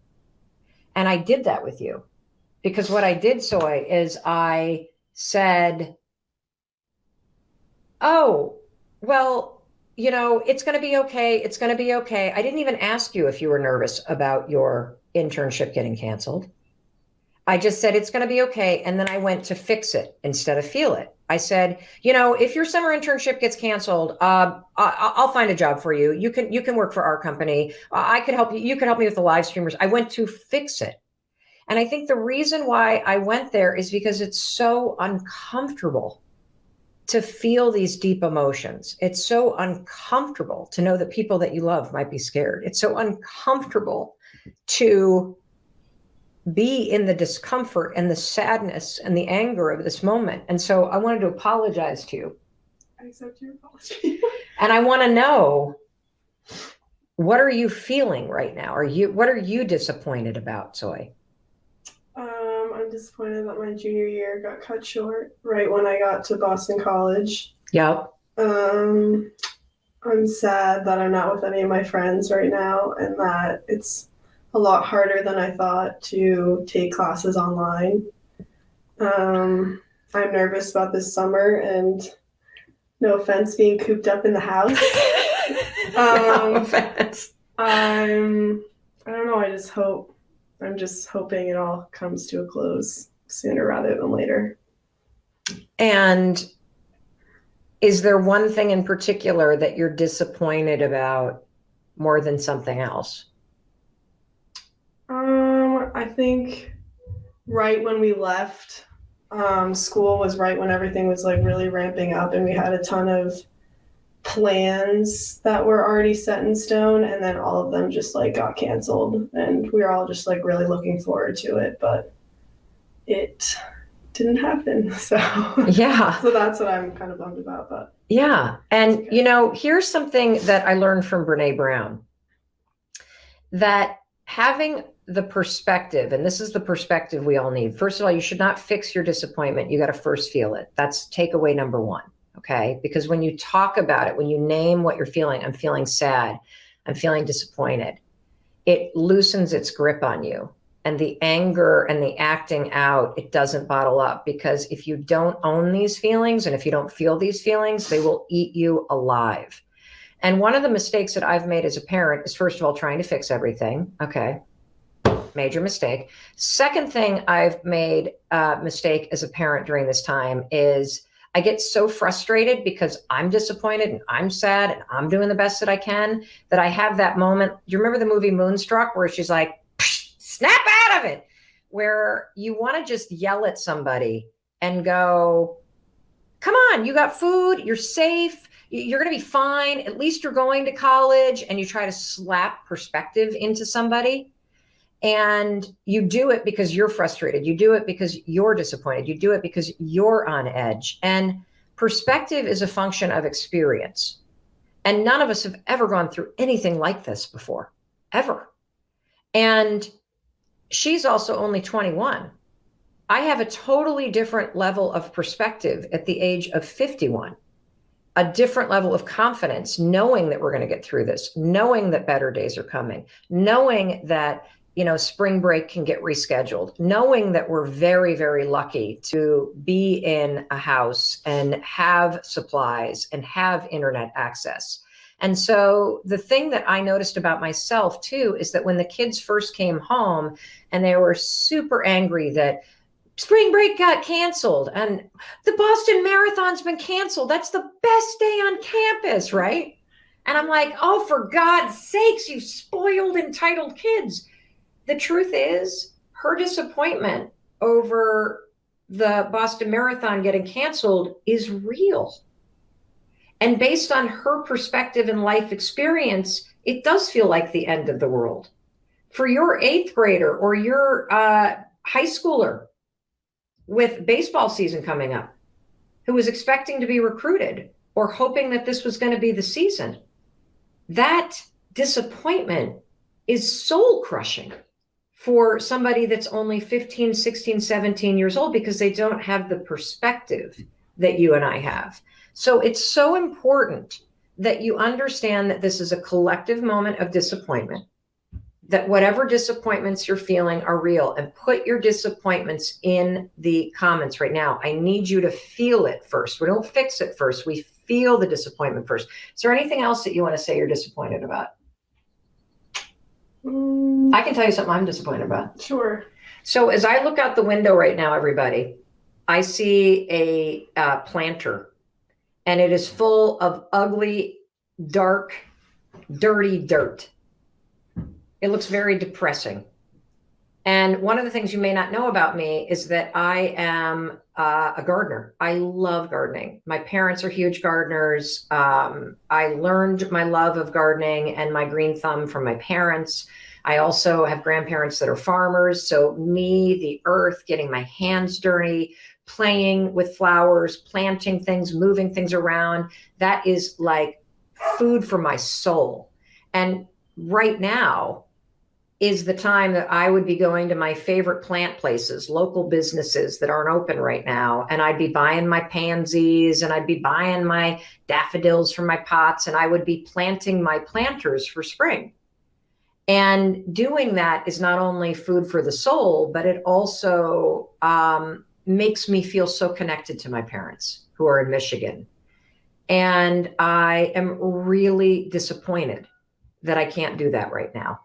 S2: And I did that with you, because what I did, Soy, is I said, oh, well, you know, it's going to be okay. It's going to be okay. I didn't even ask you if you were nervous about your internship getting canceled. I just said, it's going to be okay. And then I went to fix it instead of feel it. I said, you know, if your summer internship gets canceled, I'll find a job for you. You can work for our company. I could help you. You can help me with the live streamers. I went to fix it. And I think the reason why I went there is because it's so uncomfortable to feel these deep emotions. It's so uncomfortable to know that people that you love might be scared. It's so uncomfortable to be in the discomfort and the sadness and the anger of this moment. And so I wanted to apologize to you.
S4: I accept your apology.
S2: And I want to know, what are you feeling right now? What are you disappointed about, Soy?
S4: I'm disappointed that my junior year got cut short right when I got to Boston College.
S2: Yep.
S4: I'm sad that I'm not with any of my friends right now, and that it's a lot harder than I thought to take classes online. I'm nervous about this summer, and no offense, being cooped up in the house.
S2: No offense.
S4: I don't know, I'm just hoping it all comes to a close sooner rather than later.
S2: And is there one thing in particular that you're disappointed about more than something else?
S4: I think right when we left, school was right when everything was like really ramping up, and we had a ton of plans that were already set in stone, and then all of them just like got canceled, and we were all just like really looking forward to it, but it didn't happen. So
S2: Yeah.
S4: so that's what I'm kind of bummed about. But
S2: yeah. And
S4: okay.
S2: you know, here's something that I learned from Brene Brown, that having the perspective, and this is the perspective we all need. First of all, you should not fix your disappointment. You got to first feel it. That's takeaway number one. Okay. Because when you talk about it, when you name what you're feeling, I'm feeling sad, I'm feeling disappointed, it loosens its grip on you. And the anger and the acting out, it doesn't bottle up, because if you don't own these feelings and if you don't feel these feelings, they will eat you alive. And one of the mistakes that I've made as a parent is, first of all, trying to fix everything. Okay. Major mistake. Second thing I've made a mistake as a parent during this time is I get so frustrated because I'm disappointed and I'm sad and I'm doing the best that I can, that I have that moment. Do you remember the movie Moonstruck, where she's like, snap out of it, where you want to just yell at somebody and go, come on, you got food, you're safe, you're going to be fine. At least you're going to college. And you try to slap perspective into somebody. And you do it because you're frustrated. You do it because you're disappointed. You do it because you're on edge. And perspective is a function of experience. And none of us have ever gone through anything like this before, ever. And she's also only 21. I have a totally different level of perspective at the age of 51, a different level of confidence, knowing that we're going to get through this, knowing that better days are coming, knowing that, you know, spring break can get rescheduled, knowing that we're very, very lucky to be in a house and have supplies and have internet access. And so the thing that I noticed about myself too, is that when the kids first came home and they were super angry that spring break got canceled and the Boston Marathon's been canceled, that's the best day on campus, right? And I'm like, oh, for God's sakes, you spoiled, entitled kids. The truth is, her disappointment over the Boston Marathon getting canceled is real. And based on her perspective and life experience, it does feel like the end of the world. For your 8th grader or your high schooler with baseball season coming up, who was expecting to be recruited or hoping that this was going to be the season, that disappointment is soul crushing for somebody that's only 15, 16, 17 years old, because they don't have the perspective that you and I have. So it's so important that you understand that this is a collective moment of disappointment, that whatever disappointments you're feeling are real, and put your disappointments in the comments right now. I need you to feel it first. We don't fix it first. We feel the disappointment first. Is there anything else that you want to say you're disappointed about? I can tell you something I'm disappointed about.
S4: Sure.
S2: So as I look out the window right now, everybody, I see a planter, and it is full of ugly, dark, dirty dirt. It looks very depressing. And one of the things you may not know about me is that I am a gardener. I love gardening. My parents are huge gardeners. I learned my love of gardening and my green thumb from my parents. I also have grandparents that are farmers. So me, the earth, getting my hands dirty, playing with flowers, planting things, moving things around, that is like food for my soul. And right now is the time that I would be going to my favorite plant places, local businesses that aren't open right now. And I'd be buying my pansies, and I'd be buying my daffodils from my pots, and I would be planting my planters for spring. And doing that is not only food for the soul, but it also makes me feel so connected to my parents who are in Michigan. And I am really disappointed that I can't do that right now.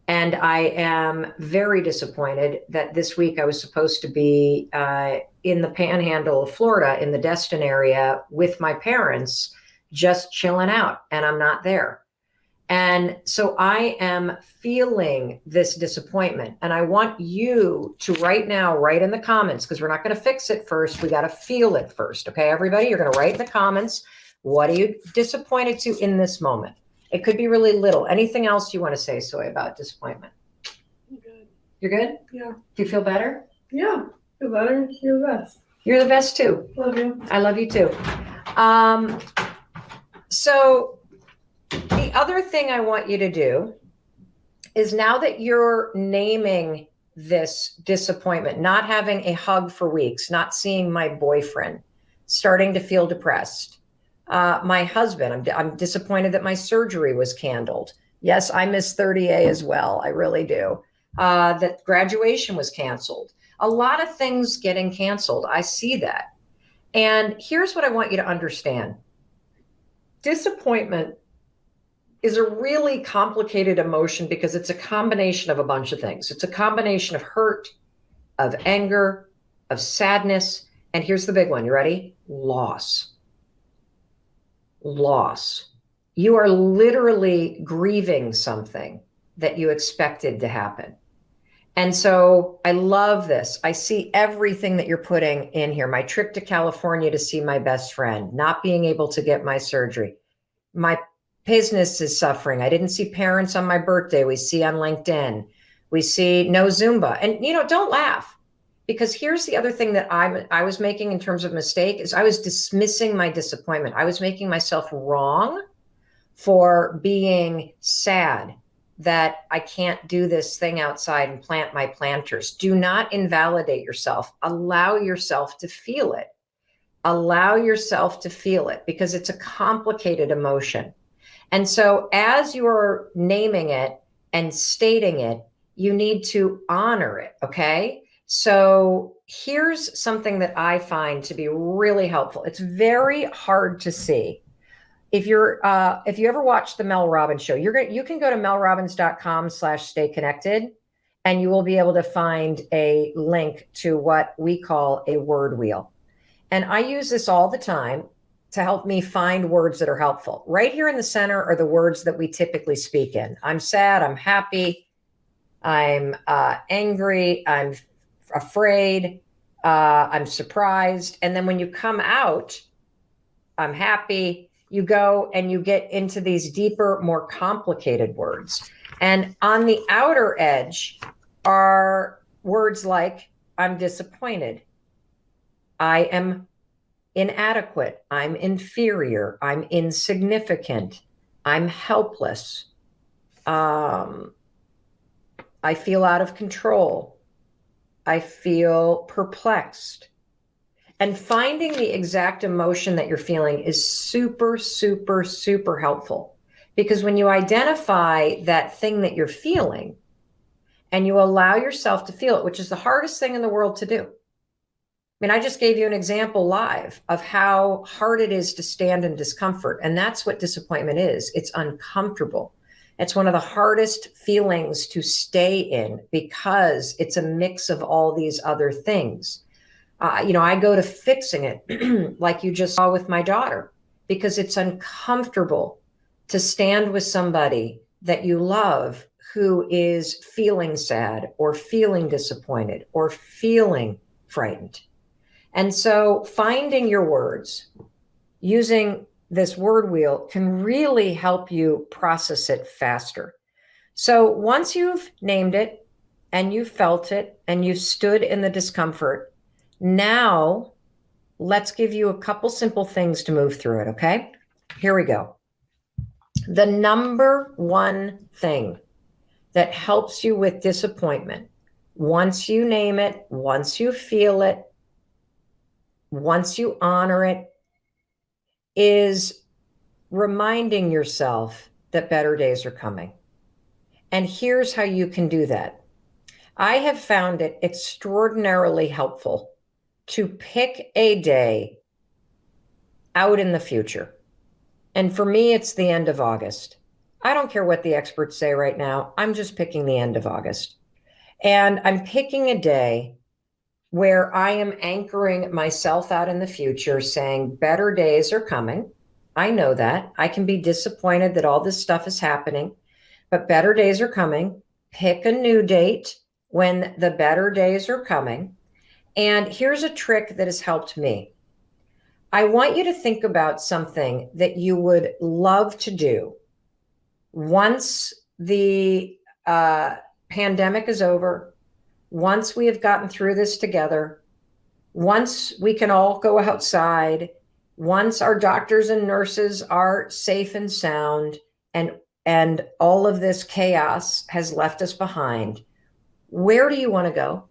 S2: And I am very disappointed that this week I was supposed to be in the panhandle of Florida, in the Destin area with my parents, just chilling out, and I'm not there. And so I am feeling this disappointment, and I want you to right now write in the comments, because we're not going to fix it first. We got to feel it first. Okay, everybody, you're going to write in the comments, what are you disappointed to in this moment? It could be really little. Anything else you want to say, Soy, about disappointment?
S4: I'm good.
S2: You're good?
S4: Yeah.
S2: Do you feel better?
S4: Yeah. Feel better. You're the best.
S2: You're the best too.
S4: Love you.
S2: I love you too. So the other thing I want you to do is, now that you're naming this disappointment, not having a hug for weeks, not seeing my boyfriend, starting to feel depressed, my husband, I'm disappointed that my surgery was canceled. Yes, I miss 30A as well. I really do. That graduation was canceled. A lot of things getting canceled. I see that. And here's what I want you to understand. Disappointment is a really complicated emotion, because it's a combination of a bunch of things. It's a combination of hurt, of anger, of sadness. And here's the big one. You ready? Loss. Loss. You are literally grieving something that you expected to happen. And so I love this. I see everything that you're putting in here. My trip to California to see my best friend, not being able to get my surgery. My business is suffering. I didn't see parents on my birthday. We see on LinkedIn. We see no Zumba. And, don't laugh. Because here's the other thing that I was making in terms of mistake, is I was dismissing my disappointment. I was making myself wrong for being sad that I can't do this thing outside and plant my planters. Do not invalidate yourself. Allow yourself to feel it. Allow yourself to feel it, because it's a complicated emotion. And so as you're naming it and stating it, you need to honor it, okay? So here's something that I find to be really helpful. It's very hard to see. If you ever watched the Mel Robbins show, you can go to melrobbins.com/stay connected, and you will be able to find a link to what we call a word wheel. And I use this all the time to help me find words that are helpful. Right here in the center are the words that we typically speak in. I'm sad, I'm happy, I'm angry, I'm afraid, I'm surprised. And then when you come out, I'm happy. You go and you get into these deeper, more complicated words. And on the outer edge are words like, I'm disappointed. I am inadequate. I'm inferior. I'm insignificant. I'm helpless. I feel out of control. I feel perplexed. And finding the exact emotion that you're feeling is super, super, super helpful. Because when you identify that thing that you're feeling and you allow yourself to feel it, which is the hardest thing in the world to do. I mean, I just gave you an example live of how hard it is to stand in discomfort. And that's what disappointment is. It's uncomfortable. It's one of the hardest feelings to stay in because it's a mix of all these other things. I go to fixing it like you just saw with my daughter, because it's uncomfortable to stand with somebody that you love who is feeling sad or feeling disappointed or feeling frightened. And so finding your words, using this word wheel can really help you process it faster. So once you've named it and you felt it and you stood in the discomfort, now let's give you a couple simple things to move through it, okay? Here we go. The number one thing that helps you with disappointment, once you name it, once you feel it, once you honor it, is reminding yourself that better days are coming. And here's how you can do that. I have found it extraordinarily helpful to pick a day out in the future. And for me, it's the end of August. I don't care what the experts say right now. I'm just picking the end of August. And I'm picking a day where I am anchoring myself out in the future, saying better days are coming. I know that. I can be disappointed that all this stuff is happening, but better days are coming. Pick a new date when the better days are coming. And here's a trick that has helped me. I want you to think about something that you would love to do once the pandemic is over, once we have gotten through this together, once we can all go outside, once our doctors and nurses are safe and sound, and all of this chaos has left us behind, where do you want to go?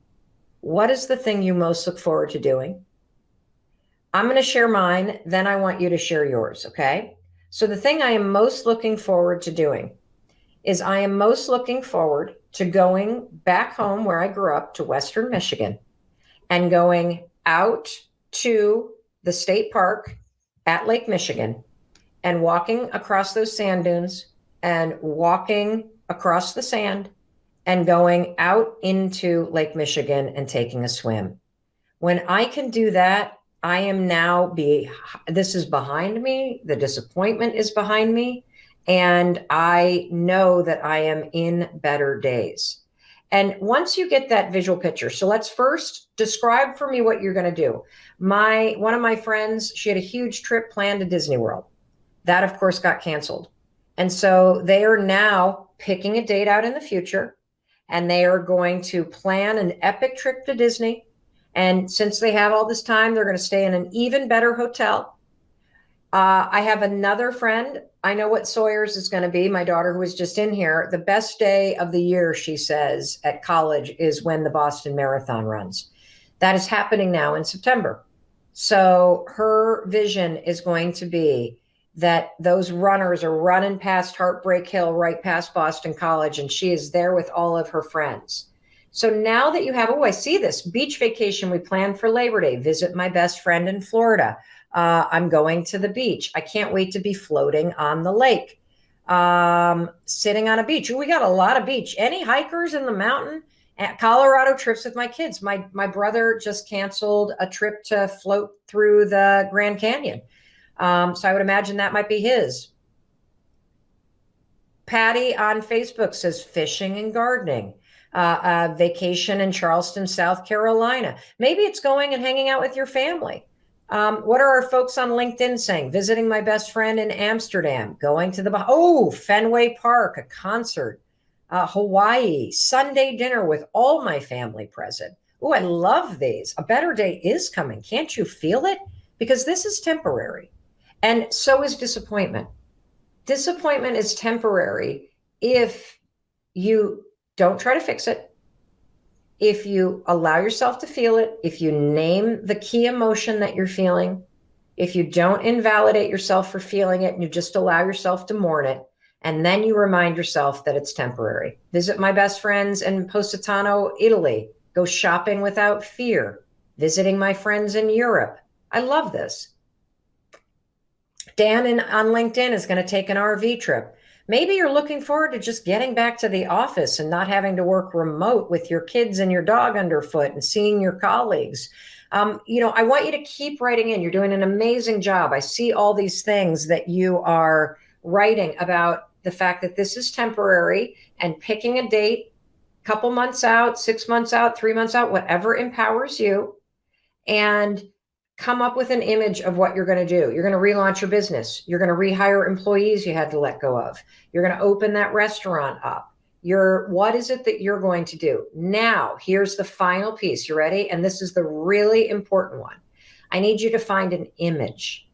S2: What is the thing you most look forward to doing? I'm going to share mine, then I want you to share yours, okay? So the thing I am most looking forward to doing is I am most looking forward to going back home where I grew up to Western Michigan and going out to the state park at Lake Michigan and walking across those sand dunes and walking across the sand and going out into Lake Michigan and taking a swim. When I can do that, I am now this is behind me. The disappointment is behind me. And I know that I am in better days. And once you get that visual picture, so let's first describe for me what you're going to do. One of my friends, she had a huge trip planned to Disney World. That, of course, got canceled. And so they are now picking a date out in the future, and they are going to plan an epic trip to Disney. And since they have all this time, they're going to stay in an even better hotel. I have another friend. I know what Sawyer's is going to be. My daughter, who was just in here, the best day of the year, she says, at college is when the Boston Marathon runs. That is happening now in September. So her vision is going to be that those runners are running past Heartbreak Hill, right past Boston College, and she is there with all of her friends. So now that you have, I see this beach vacation we planned for Labor Day, visit my best friend in Florida. I'm going to the beach. I can't wait to be floating on the lake, sitting on a beach. We got a lot of beach. Any hikers in the mountain? At Colorado trips with my kids. My brother just canceled a trip to float through the Grand Canyon. So I would imagine that might be his. Patty on Facebook says fishing and gardening. a vacation in Charleston, South Carolina. Maybe it's going and hanging out with your family. What are our folks on LinkedIn saying? Visiting my best friend in Amsterdam, going to Fenway Park, a concert, Hawaii, Sunday dinner with all my family present. Oh, I love these. A better day is coming. Can't you feel it? Because this is temporary. And so is disappointment. Disappointment is temporary if you don't try to fix it, if you allow yourself to feel it, if you name the key emotion that you're feeling, if you don't invalidate yourself for feeling it and you just allow yourself to mourn it, and then you remind yourself that it's temporary. Visit my best friends in Positano, Italy. Go shopping without fear. Visiting my friends in Europe. I love this. Dan on LinkedIn is going to take an RV trip. Maybe you're looking forward to just getting back to the office and not having to work remote with your kids and your dog underfoot and seeing your colleagues. I want you to keep writing in. You're doing an amazing job. I see all these things that you are writing about the fact that this is temporary, and picking a date, couple months out, 6 months out, 3 months out, whatever empowers you, and come up with an image of what you're going to do. You're going to relaunch your business. You're going to rehire employees you had to let go of. You're going to open that restaurant up. What is it that you're going to do? Now, here's the final piece. You ready? And this is the really important one. I need you to find an image.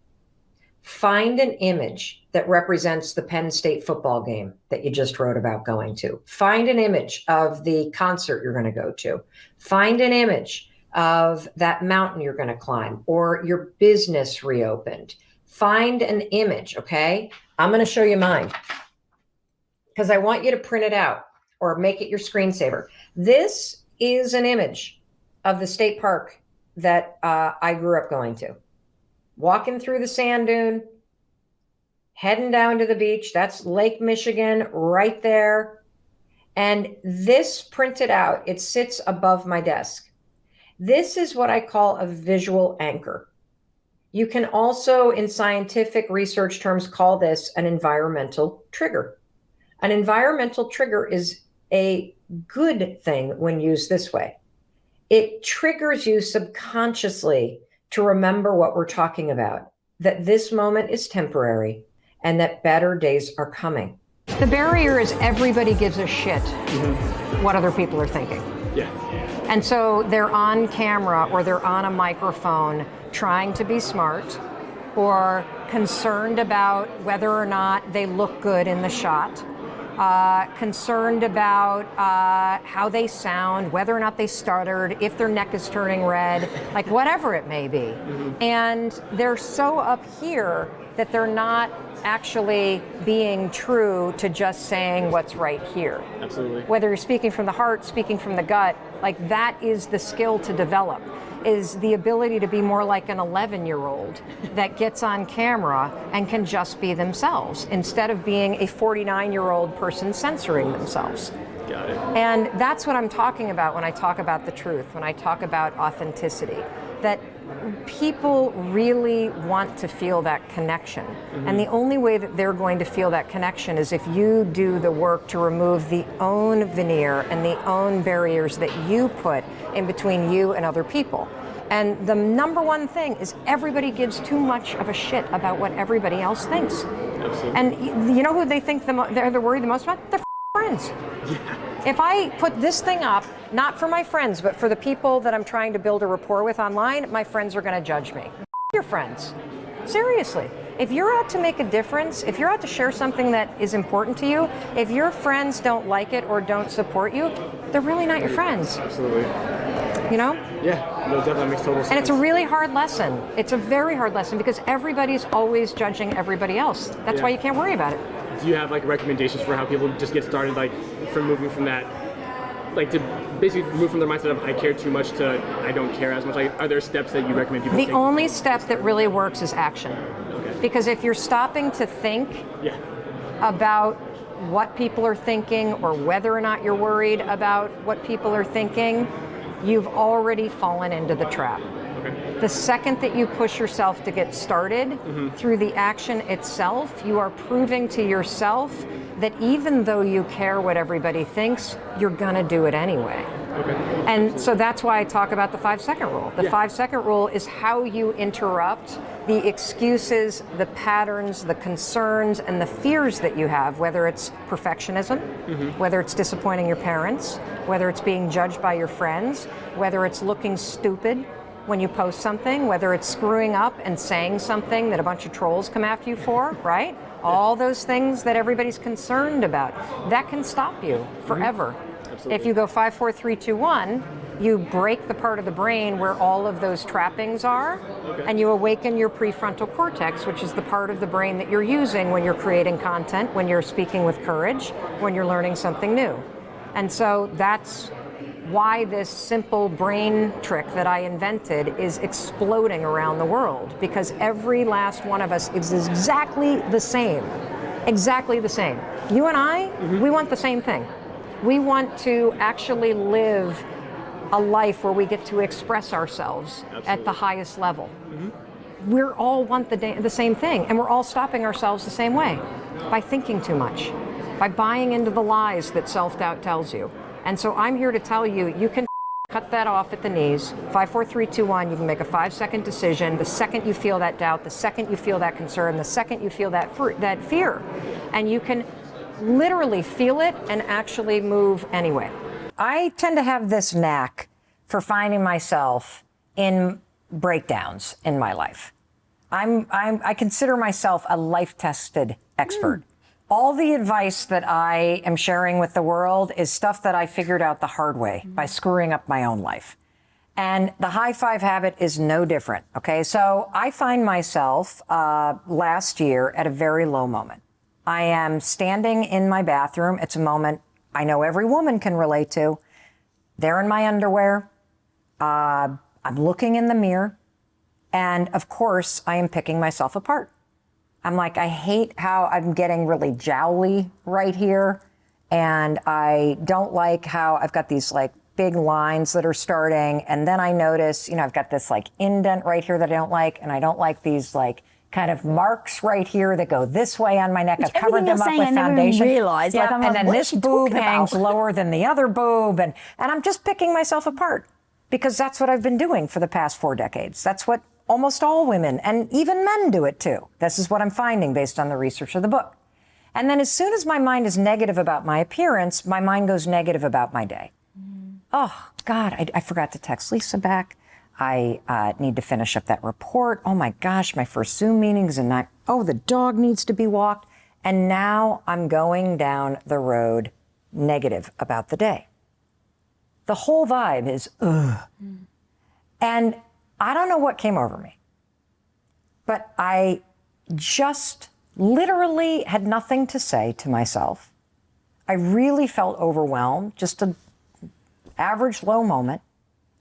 S2: Find an image that represents the Penn State football game that you just wrote about going to. Find an image of the concert you're going to go to. Find an image of that mountain you're going to climb, or your business reopened. Find an image, okay? I'm going to show you mine because I want you to print it out or make it your screensaver. This is an image of the state park that I grew up going to. Walking through the sand dune, heading down to the beach. That's Lake Michigan right there. And this printed out, it sits above my desk. This is what I call a visual anchor. You can also, in scientific research terms, call this an environmental trigger. An environmental trigger is a good thing when used this way. It triggers you subconsciously to remember what we're talking about, that this moment is temporary and that better days are coming. The barrier is everybody gives a shit what other people are thinking.
S5: Yeah.
S2: And so they're on camera or they're on a microphone trying to be smart or concerned about whether or not they look good in the shot, concerned about how they sound, whether or not they stuttered, if their neck is turning red, like whatever it may be. And they're so up here that they're not actually being true to just saying what's right here.
S5: Absolutely.
S2: Whether you're speaking from the heart, speaking from the gut, like that is the skill to develop, is the ability to be more like an 11-year-old that gets on camera and can just be themselves instead of being a 49-year-old person censoring themselves.
S5: Got it.
S2: And that's what I'm talking about when I talk about the truth, when I talk about authenticity, that people really want to feel that connection. And the only way that they're going to feel that connection is if you do the work to remove the own veneer and the own barriers that you put in between you and other people. And the number one thing is everybody gives too much of a shit about what everybody else thinks.
S5: Absolutely.
S2: And you know who they think they're worried the most about? Their friends.
S5: Yeah.
S2: If I put this thing up, not for my friends, but for the people that I'm trying to build a rapport with online, my friends are going to judge me. Your friends. Seriously. If you're out to make a difference, if you're out to share something that is important to you, if your friends don't like it or don't support you, they're really not your friends.
S5: Absolutely.
S2: You know?
S5: Yeah, no, definitely makes total sense.
S2: And it's a really hard lesson. It's a very hard lesson because everybody's always judging everybody else. That's why you can't worry about it.
S5: Do you have like recommendations for how people just get started, like from moving from that, like to basically move from their mindset of I care too much to I don't care as much? Like, are there steps that you recommend people take?
S2: The only step that really works is action.
S5: Okay.
S2: Because if you're stopping to think about what people are thinking or whether or not you're worried about what people are thinking, you've already fallen into the trap.
S5: Okay.
S2: The second that you push yourself to get started through the action itself, you are proving to yourself that even though you care what everybody thinks, you're gonna do it anyway.
S5: Okay.
S2: And so that's why I talk about the 5-second rule. The 5-second rule is how you interrupt the excuses, the patterns, the concerns, and the fears that you have, whether it's perfectionism, whether it's disappointing your parents, whether it's being judged by your friends, whether it's looking stupid when you post something, whether it's screwing up and saying something that a bunch of trolls come after you for, right? All those things that everybody's concerned about, that can stop you forever.
S5: Absolutely.
S2: If you go 5, 4, 3, 2, 1, you break the part of the brain where all of those trappings are, and you awaken your prefrontal cortex, which is the part of the brain that you're using when you're creating content, when you're speaking with courage, when you're learning something new. And so that's why this simple brain trick that I invented is exploding around the world, because every last one of us is exactly the same. Exactly the same. You and I, we want the same thing. We want to actually live a life where we get to express ourselves at the highest level. We all want the same thing, and we're all stopping ourselves the same way, by thinking too much, by buying into the lies that self-doubt tells you. And so I'm here to tell you, you can cut that off at the knees. 5, 4, 3, 2, 1, you can make a 5-second decision. The second you feel that doubt, the second you feel that concern, the second you feel that fear, and you can literally feel it and actually move anyway. I tend to have this knack for finding myself in breakdowns in my life. I consider myself a life-tested expert. All the advice that I am sharing with the world is stuff that I figured out the hard way by screwing up my own life. And the high five habit is no different, okay? So I find myself last year at a very low moment. I am standing in my bathroom. It's a moment I know every woman can relate to. There in my underwear. I'm looking in the mirror. And of course, I am picking myself apart. I'm like, I hate how I'm getting really jowly right here. And I don't like how I've got these like big lines that are starting. And then I notice, I've got this like indent right here that I don't like. And I don't like these like kind of marks right here that go this way on my neck. I've covered them up with foundation.
S6: I never even realized.
S2: Yeah,
S6: like,
S2: and then this boob hangs lower than the other boob. And I'm just picking myself apart because that's what I've been doing for the past 4 decades. That's what almost all women and even men do it too. This is what I'm finding based on the research of the book. And then as soon as my mind is negative about my appearance, my mind goes negative about my day. Oh, God, I forgot to text Lisa back. I need to finish up that report. Oh my gosh, my first Zoom meeting is in 9. Oh, the dog needs to be walked. And now I'm going down the road negative about the day. The whole vibe is, ugh. And I don't know what came over me, but I just literally had nothing to say to myself. I really felt overwhelmed, just an average low moment.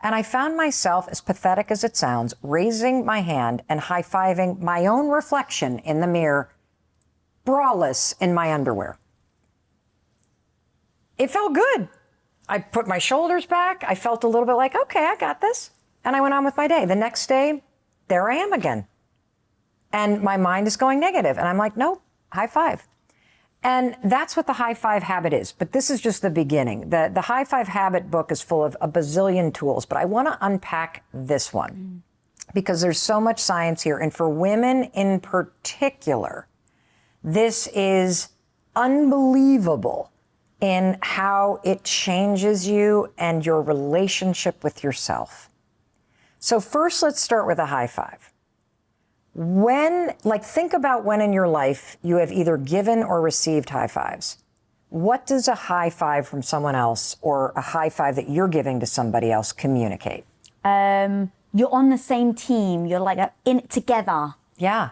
S2: And I found myself, as pathetic as it sounds, raising my hand and high-fiving my own reflection in the mirror, braless in my underwear. It felt good. I put my shoulders back. I felt a little bit like, okay, I got this. And I went on with my day. The next day, there I am again. And my mind is going negative. And I'm like, nope, high five. And that's what the high five habit is. But this is just the beginning. The high five habit book is full of a bazillion tools. But I want to unpack this one because there's so much science here. And for women in particular, this is unbelievable in how it changes you and your relationship with yourself. So first, let's start with a high five. Think about when in your life you have either given or received high fives. What does a high five from someone else or a high five that you're giving to somebody else communicate?
S6: You're on the same team. You're like in it together.
S2: Yeah.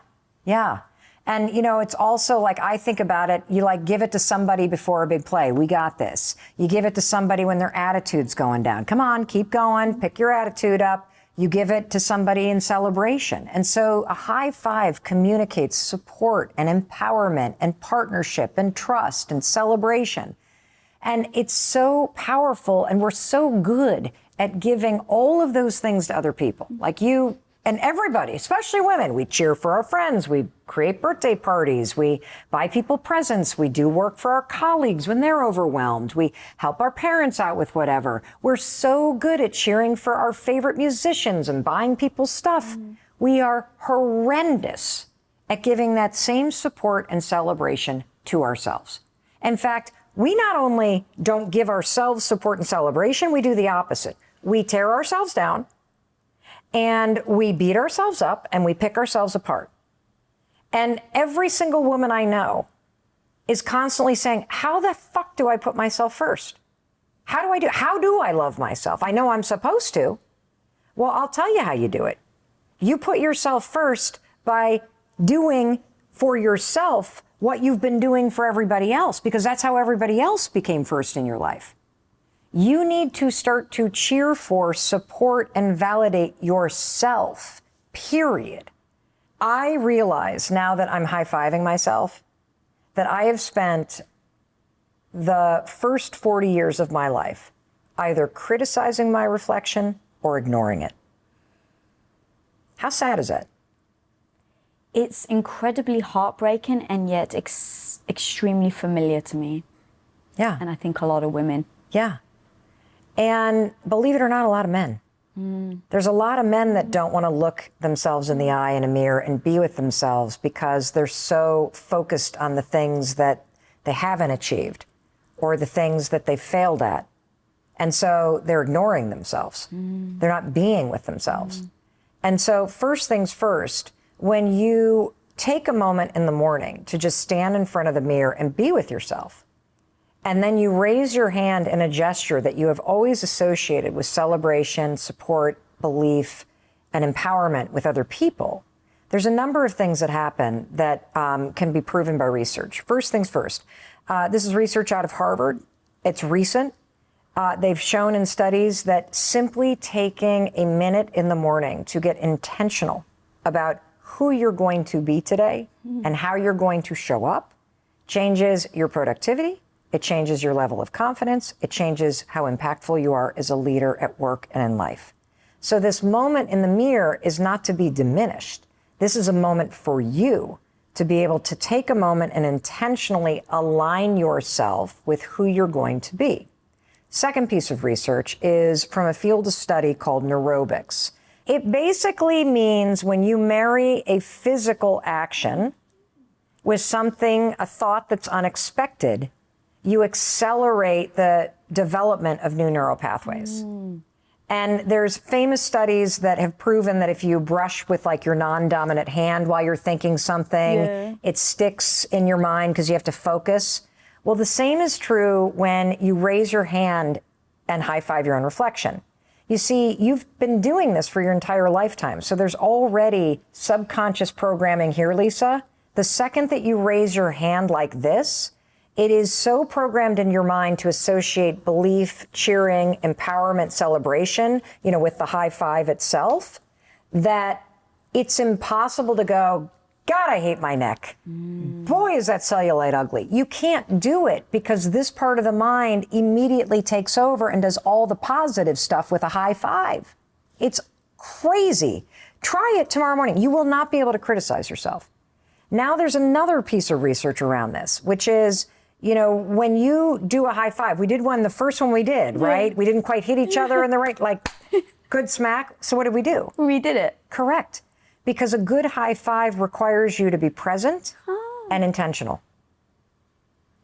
S2: And, it's also like, I think about it, you give it to somebody before a big play. We got this. You give it to somebody when their attitude's going down. Come on, keep going, pick your attitude up. You give it to somebody in celebration. And so a high five communicates support and empowerment and partnership and trust and celebration. And it's so powerful, and we're so good at giving all of those things to other people. Like you And everybody, especially women, we cheer for our friends, we create birthday parties, we buy people presents, we do work for our colleagues when they're overwhelmed, we help our parents out with whatever. We're so good at cheering for our favorite musicians and buying people stuff. We are horrendous at giving that same support and celebration to ourselves. In fact, we not only don't give ourselves support and celebration, we do the opposite. We tear ourselves down, and we beat ourselves up, and we pick ourselves apart. And every single woman I know is constantly saying, how the fuck do I put myself first? How do I love myself? I know I'm supposed to. Well, I'll tell you how you do it. You put yourself first by doing for yourself what you've been doing for everybody else, because that's how everybody else became first in your life. You need to start to cheer for, support, and validate yourself, period. I realize now that I'm high-fiving myself that I have spent the first 40 years of my life either criticizing my reflection or ignoring it. How sad is that?
S6: It's incredibly heartbreaking and yet extremely familiar to me.
S2: Yeah.
S6: And I think a lot of women.
S2: Yeah. And believe it or not, a lot of men. There's a lot of men that don't want to look themselves in the eye in a mirror and be with themselves because they're so focused on the things that they haven't achieved or the things that they failed at. And so they're ignoring themselves. They're not being with themselves. And so first things first, when you take a moment in the morning to just stand in front of the mirror and be with yourself, and then you raise your hand in a gesture that you have always associated with celebration, support, belief, and empowerment with other people, there's a number of things that happen that can be proven by research. First things first, this is research out of Harvard. It's recent. They've shown in studies that simply taking a minute in the morning to get intentional about who you're going to be today and how you're going to show up changes your productivity. It changes your level of confidence. It changes how impactful you are as a leader at work and in life. So this moment in the mirror is not to be diminished. This is a moment for you to be able to take a moment and intentionally align yourself with who you're going to be. Second piece of research is from a field of study called neurobics. It basically means when you marry a physical action with something, a thought that's unexpected, you accelerate the development of new neural pathways. And there's famous studies that have proven that if you brush with like your non-dominant hand while you're thinking something, it sticks in your mind because you have to focus. Well, the same is true when you raise your hand and high-five your own reflection. You see, you've been doing this for your entire lifetime. So there's already subconscious programming here, Lisa. The second that you raise your hand like this, it is so programmed in your mind to associate belief, cheering, empowerment, celebration, with the high five itself, that it's impossible to go, God, I hate my neck. Boy, is that cellulite ugly. You can't do it because this part of the mind immediately takes over and does all the positive stuff with a high five. It's crazy. Try it tomorrow morning. You will not be able to criticize yourself. Now there's another piece of research around this, which is, when you do a high five, we did one, the first one we did, right? We didn't quite hit each other in the right, good smack. So what did we do?
S6: We did it.
S2: Correct. Because a good high five requires you to be present and intentional.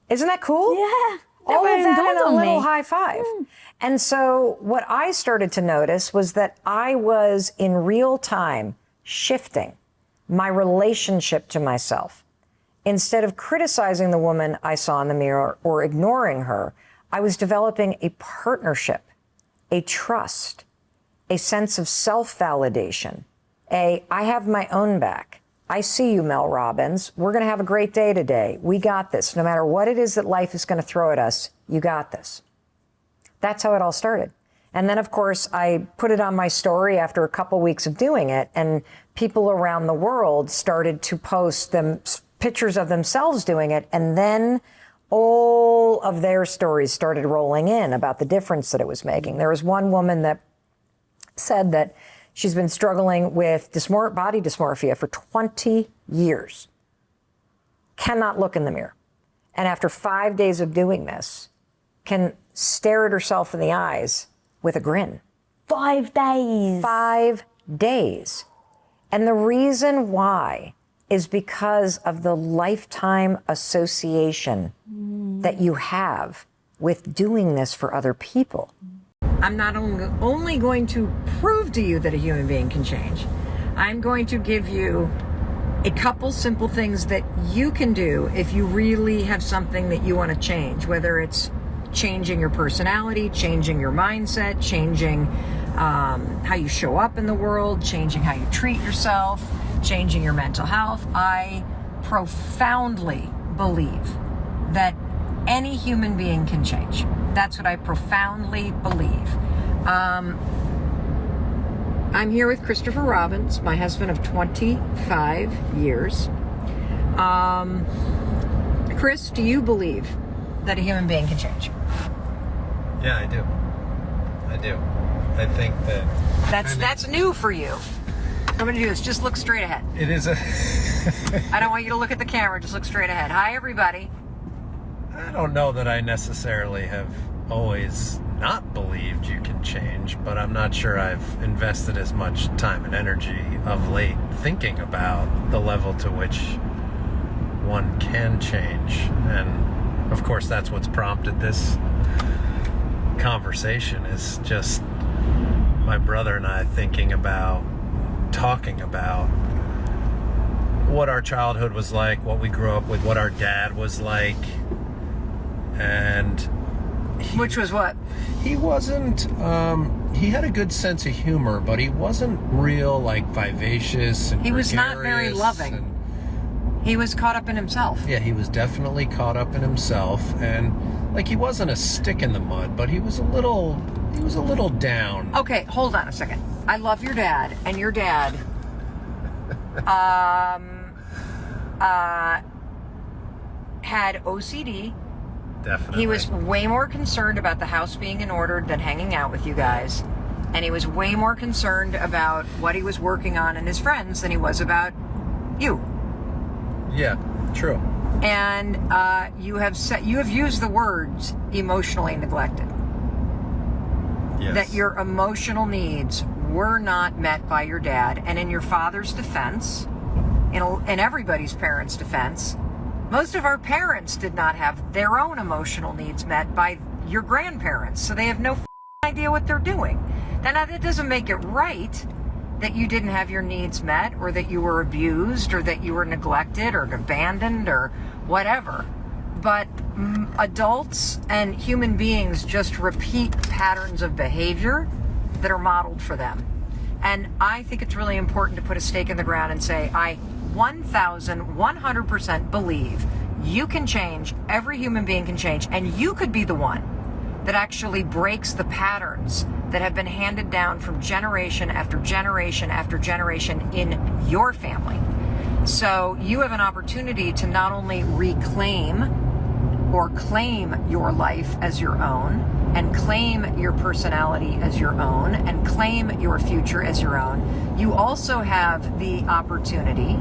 S2: Isn't that cool?
S6: Yeah.
S2: All of that in a
S6: on
S2: little
S6: me.
S2: high five. And so what I started to notice was that I was in real time shifting my relationship to myself. Instead of criticizing the woman I saw in the mirror or ignoring her, I was developing a partnership, a trust, a sense of self-validation, I have my own back. I see you, Mel Robbins. We're going to have a great day today. We got this. No matter what it is that life is going to throw at us, you got this. That's how it all started. And then, of course, I put it on my story after a couple weeks of doing it, and people around the world started to post pictures of themselves doing it, and then all of their stories started rolling in about the difference that it was making. There was one woman that said that She's been struggling with body dysmorphia for 20 years. Cannot look in the mirror. And after 5 days of doing this, can stare at herself in the eyes with a grin.
S6: 5 days.
S2: 5 days. And the reason why is because of the lifetime association that you have with doing this for other people. I'm not only going to prove to you that a human being can change, I'm going to give you a couple simple things that you can do if you really have something that you want to change, whether it's changing your personality, changing your mindset, changing how you show up in the world, changing how you treat yourself, changing your mental health. I profoundly believe that any human being can change. That's what I profoundly believe. I'm here with Christopher Robbins, my husband of 25 years. Chris, do you believe that a human being can change?
S7: Yeah, I do. I think that...
S2: That's new for you. What I'm going to do is just look straight ahead.
S7: It is a...
S2: I don't want you to look at the camera, just look straight ahead. Hi, everybody.
S7: I don't know that I necessarily have always not believed you can change, but I'm not sure I've invested as much time and energy of late thinking about the level to which one can change. And of course, that's what's prompted this conversation, is just my brother and I talking about what our childhood was like, what we grew up with, what our dad was like. And
S2: which was what?
S7: He wasn't, he had a good sense of humor, but he wasn't real, like, vivacious and
S2: he was not very loving. He was caught up in himself.
S7: Yeah, he was definitely caught up in himself, and like, he wasn't a stick in the mud, but he was a little down.
S2: Okay, hold on a second. I love your dad, and your dad had OCD.
S7: Definitely.
S2: He was way more concerned about the house being in order than hanging out with you guys. And he was way more concerned about what he was working on and his friends than he was about you.
S7: Yeah, true.
S2: And you have used the words emotionally neglected.
S7: Yes.
S2: That your emotional needs were not met by your dad. And in your father's defense, in everybody's parents' defense, most of our parents did not have their own emotional needs met by your grandparents, so they have no idea what they're doing. Now, that doesn't make it right that you didn't have your needs met, or that you were abused, or that you were neglected or abandoned or whatever. But adults and human beings just repeat patterns of behavior that are modeled for them. And I think it's really important to put a stake in the ground and say, I 1,100% believe you can change, every human being can change, and you could be the one that actually breaks the patterns that have been handed down from generation after generation after generation in your family. So you have an opportunity to not only reclaim or claim your life as your own, and claim your personality as your own, and claim your future as your own, you also have the opportunity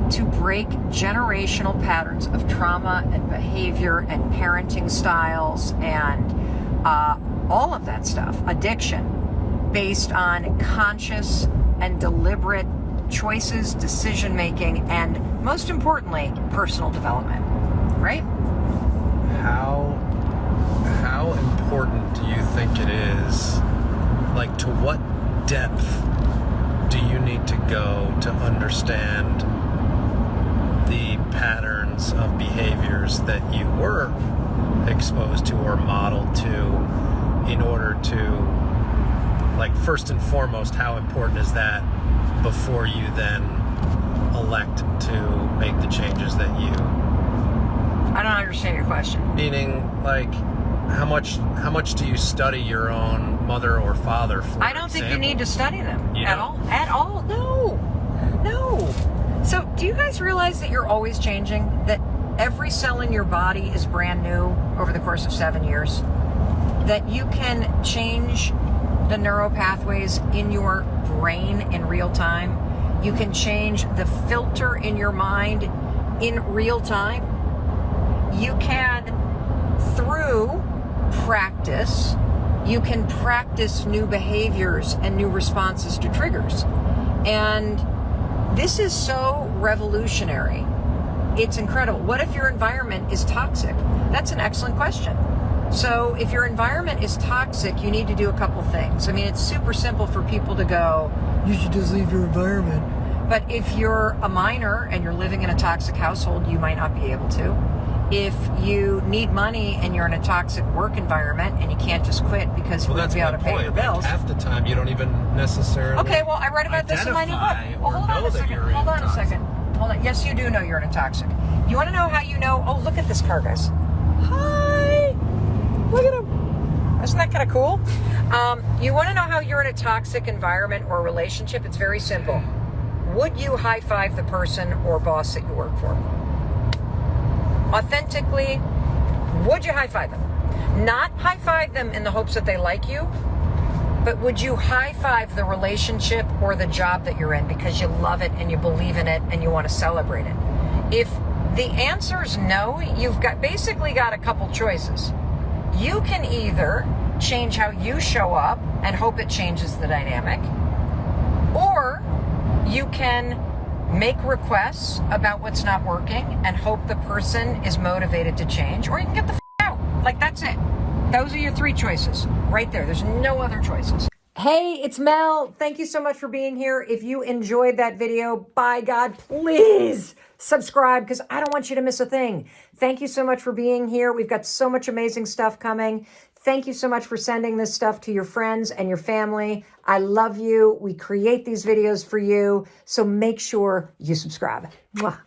S2: to break generational patterns of trauma and behavior and parenting styles and all of that stuff, addiction, based on conscious and deliberate choices, decision making, and most importantly, personal development, right?
S7: How important do you think it is, like, to what depth do you need to go to understand the patterns of behaviors that you were exposed to or modeled to, in order to, like, first and foremost, how important is that before you then elect to make the changes that you...
S2: I don't understand your question.
S7: Meaning, like, how much do you study your own mother or father, for
S2: I don't think you
S7: example?
S2: need to study them
S7: You
S2: at
S7: don't?
S2: all. At all. No. So do you guys realize that you're always changing? That every cell in your body is brand new over the course of 7 years? That you can change the neural pathways in your brain in real time. You can change the filter in your mind in real time. You can, through practice, you can practice new behaviors and new responses to triggers. And this is so revolutionary. It's incredible. What if your environment is toxic? That's an excellent question. So if your environment is toxic, you need to do a couple things. I mean, it's super simple for people to go, you should just leave your environment. But if you're a minor and you're living in a toxic household, you might not be able to. If you need money and you're in a toxic work environment and you can't just quit because you won't be able to pay your bills.
S7: Half the time you don't even necessarily.
S2: Okay, well, I write about this in my new book. Well, hold on a second. Hold on a second. Hold on. Yes, you do know you're in a toxic. You want to know how you know? Oh, look at this car, guys. Hi. Look at him. Isn't that kind of cool? You want to know how you're in a toxic environment or relationship? It's very simple. Would you high five the person or boss that you work for? Authentically, would you high five them? Not high five them in the hopes that they like you, but would you high five the relationship or the job that you're in because you love it and you believe in it and you want to celebrate it? If the answer is no, you've basically got a couple choices. You can either change how you show up and hope it changes the dynamic, or you can make requests about what's not working and hope the person is motivated to change, or you can get the out. Like, that's it. Those are your three choices right there. There's no other choices. Hey, it's Mel. Thank you so much for being here. If you enjoyed that video, by God, please subscribe because I don't want you to miss a thing. Thank you so much for being here. We've got so much amazing stuff coming. Thank you so much for sending this stuff to your friends and your family. I love you. We create these videos for you. So make sure you subscribe. Mwah.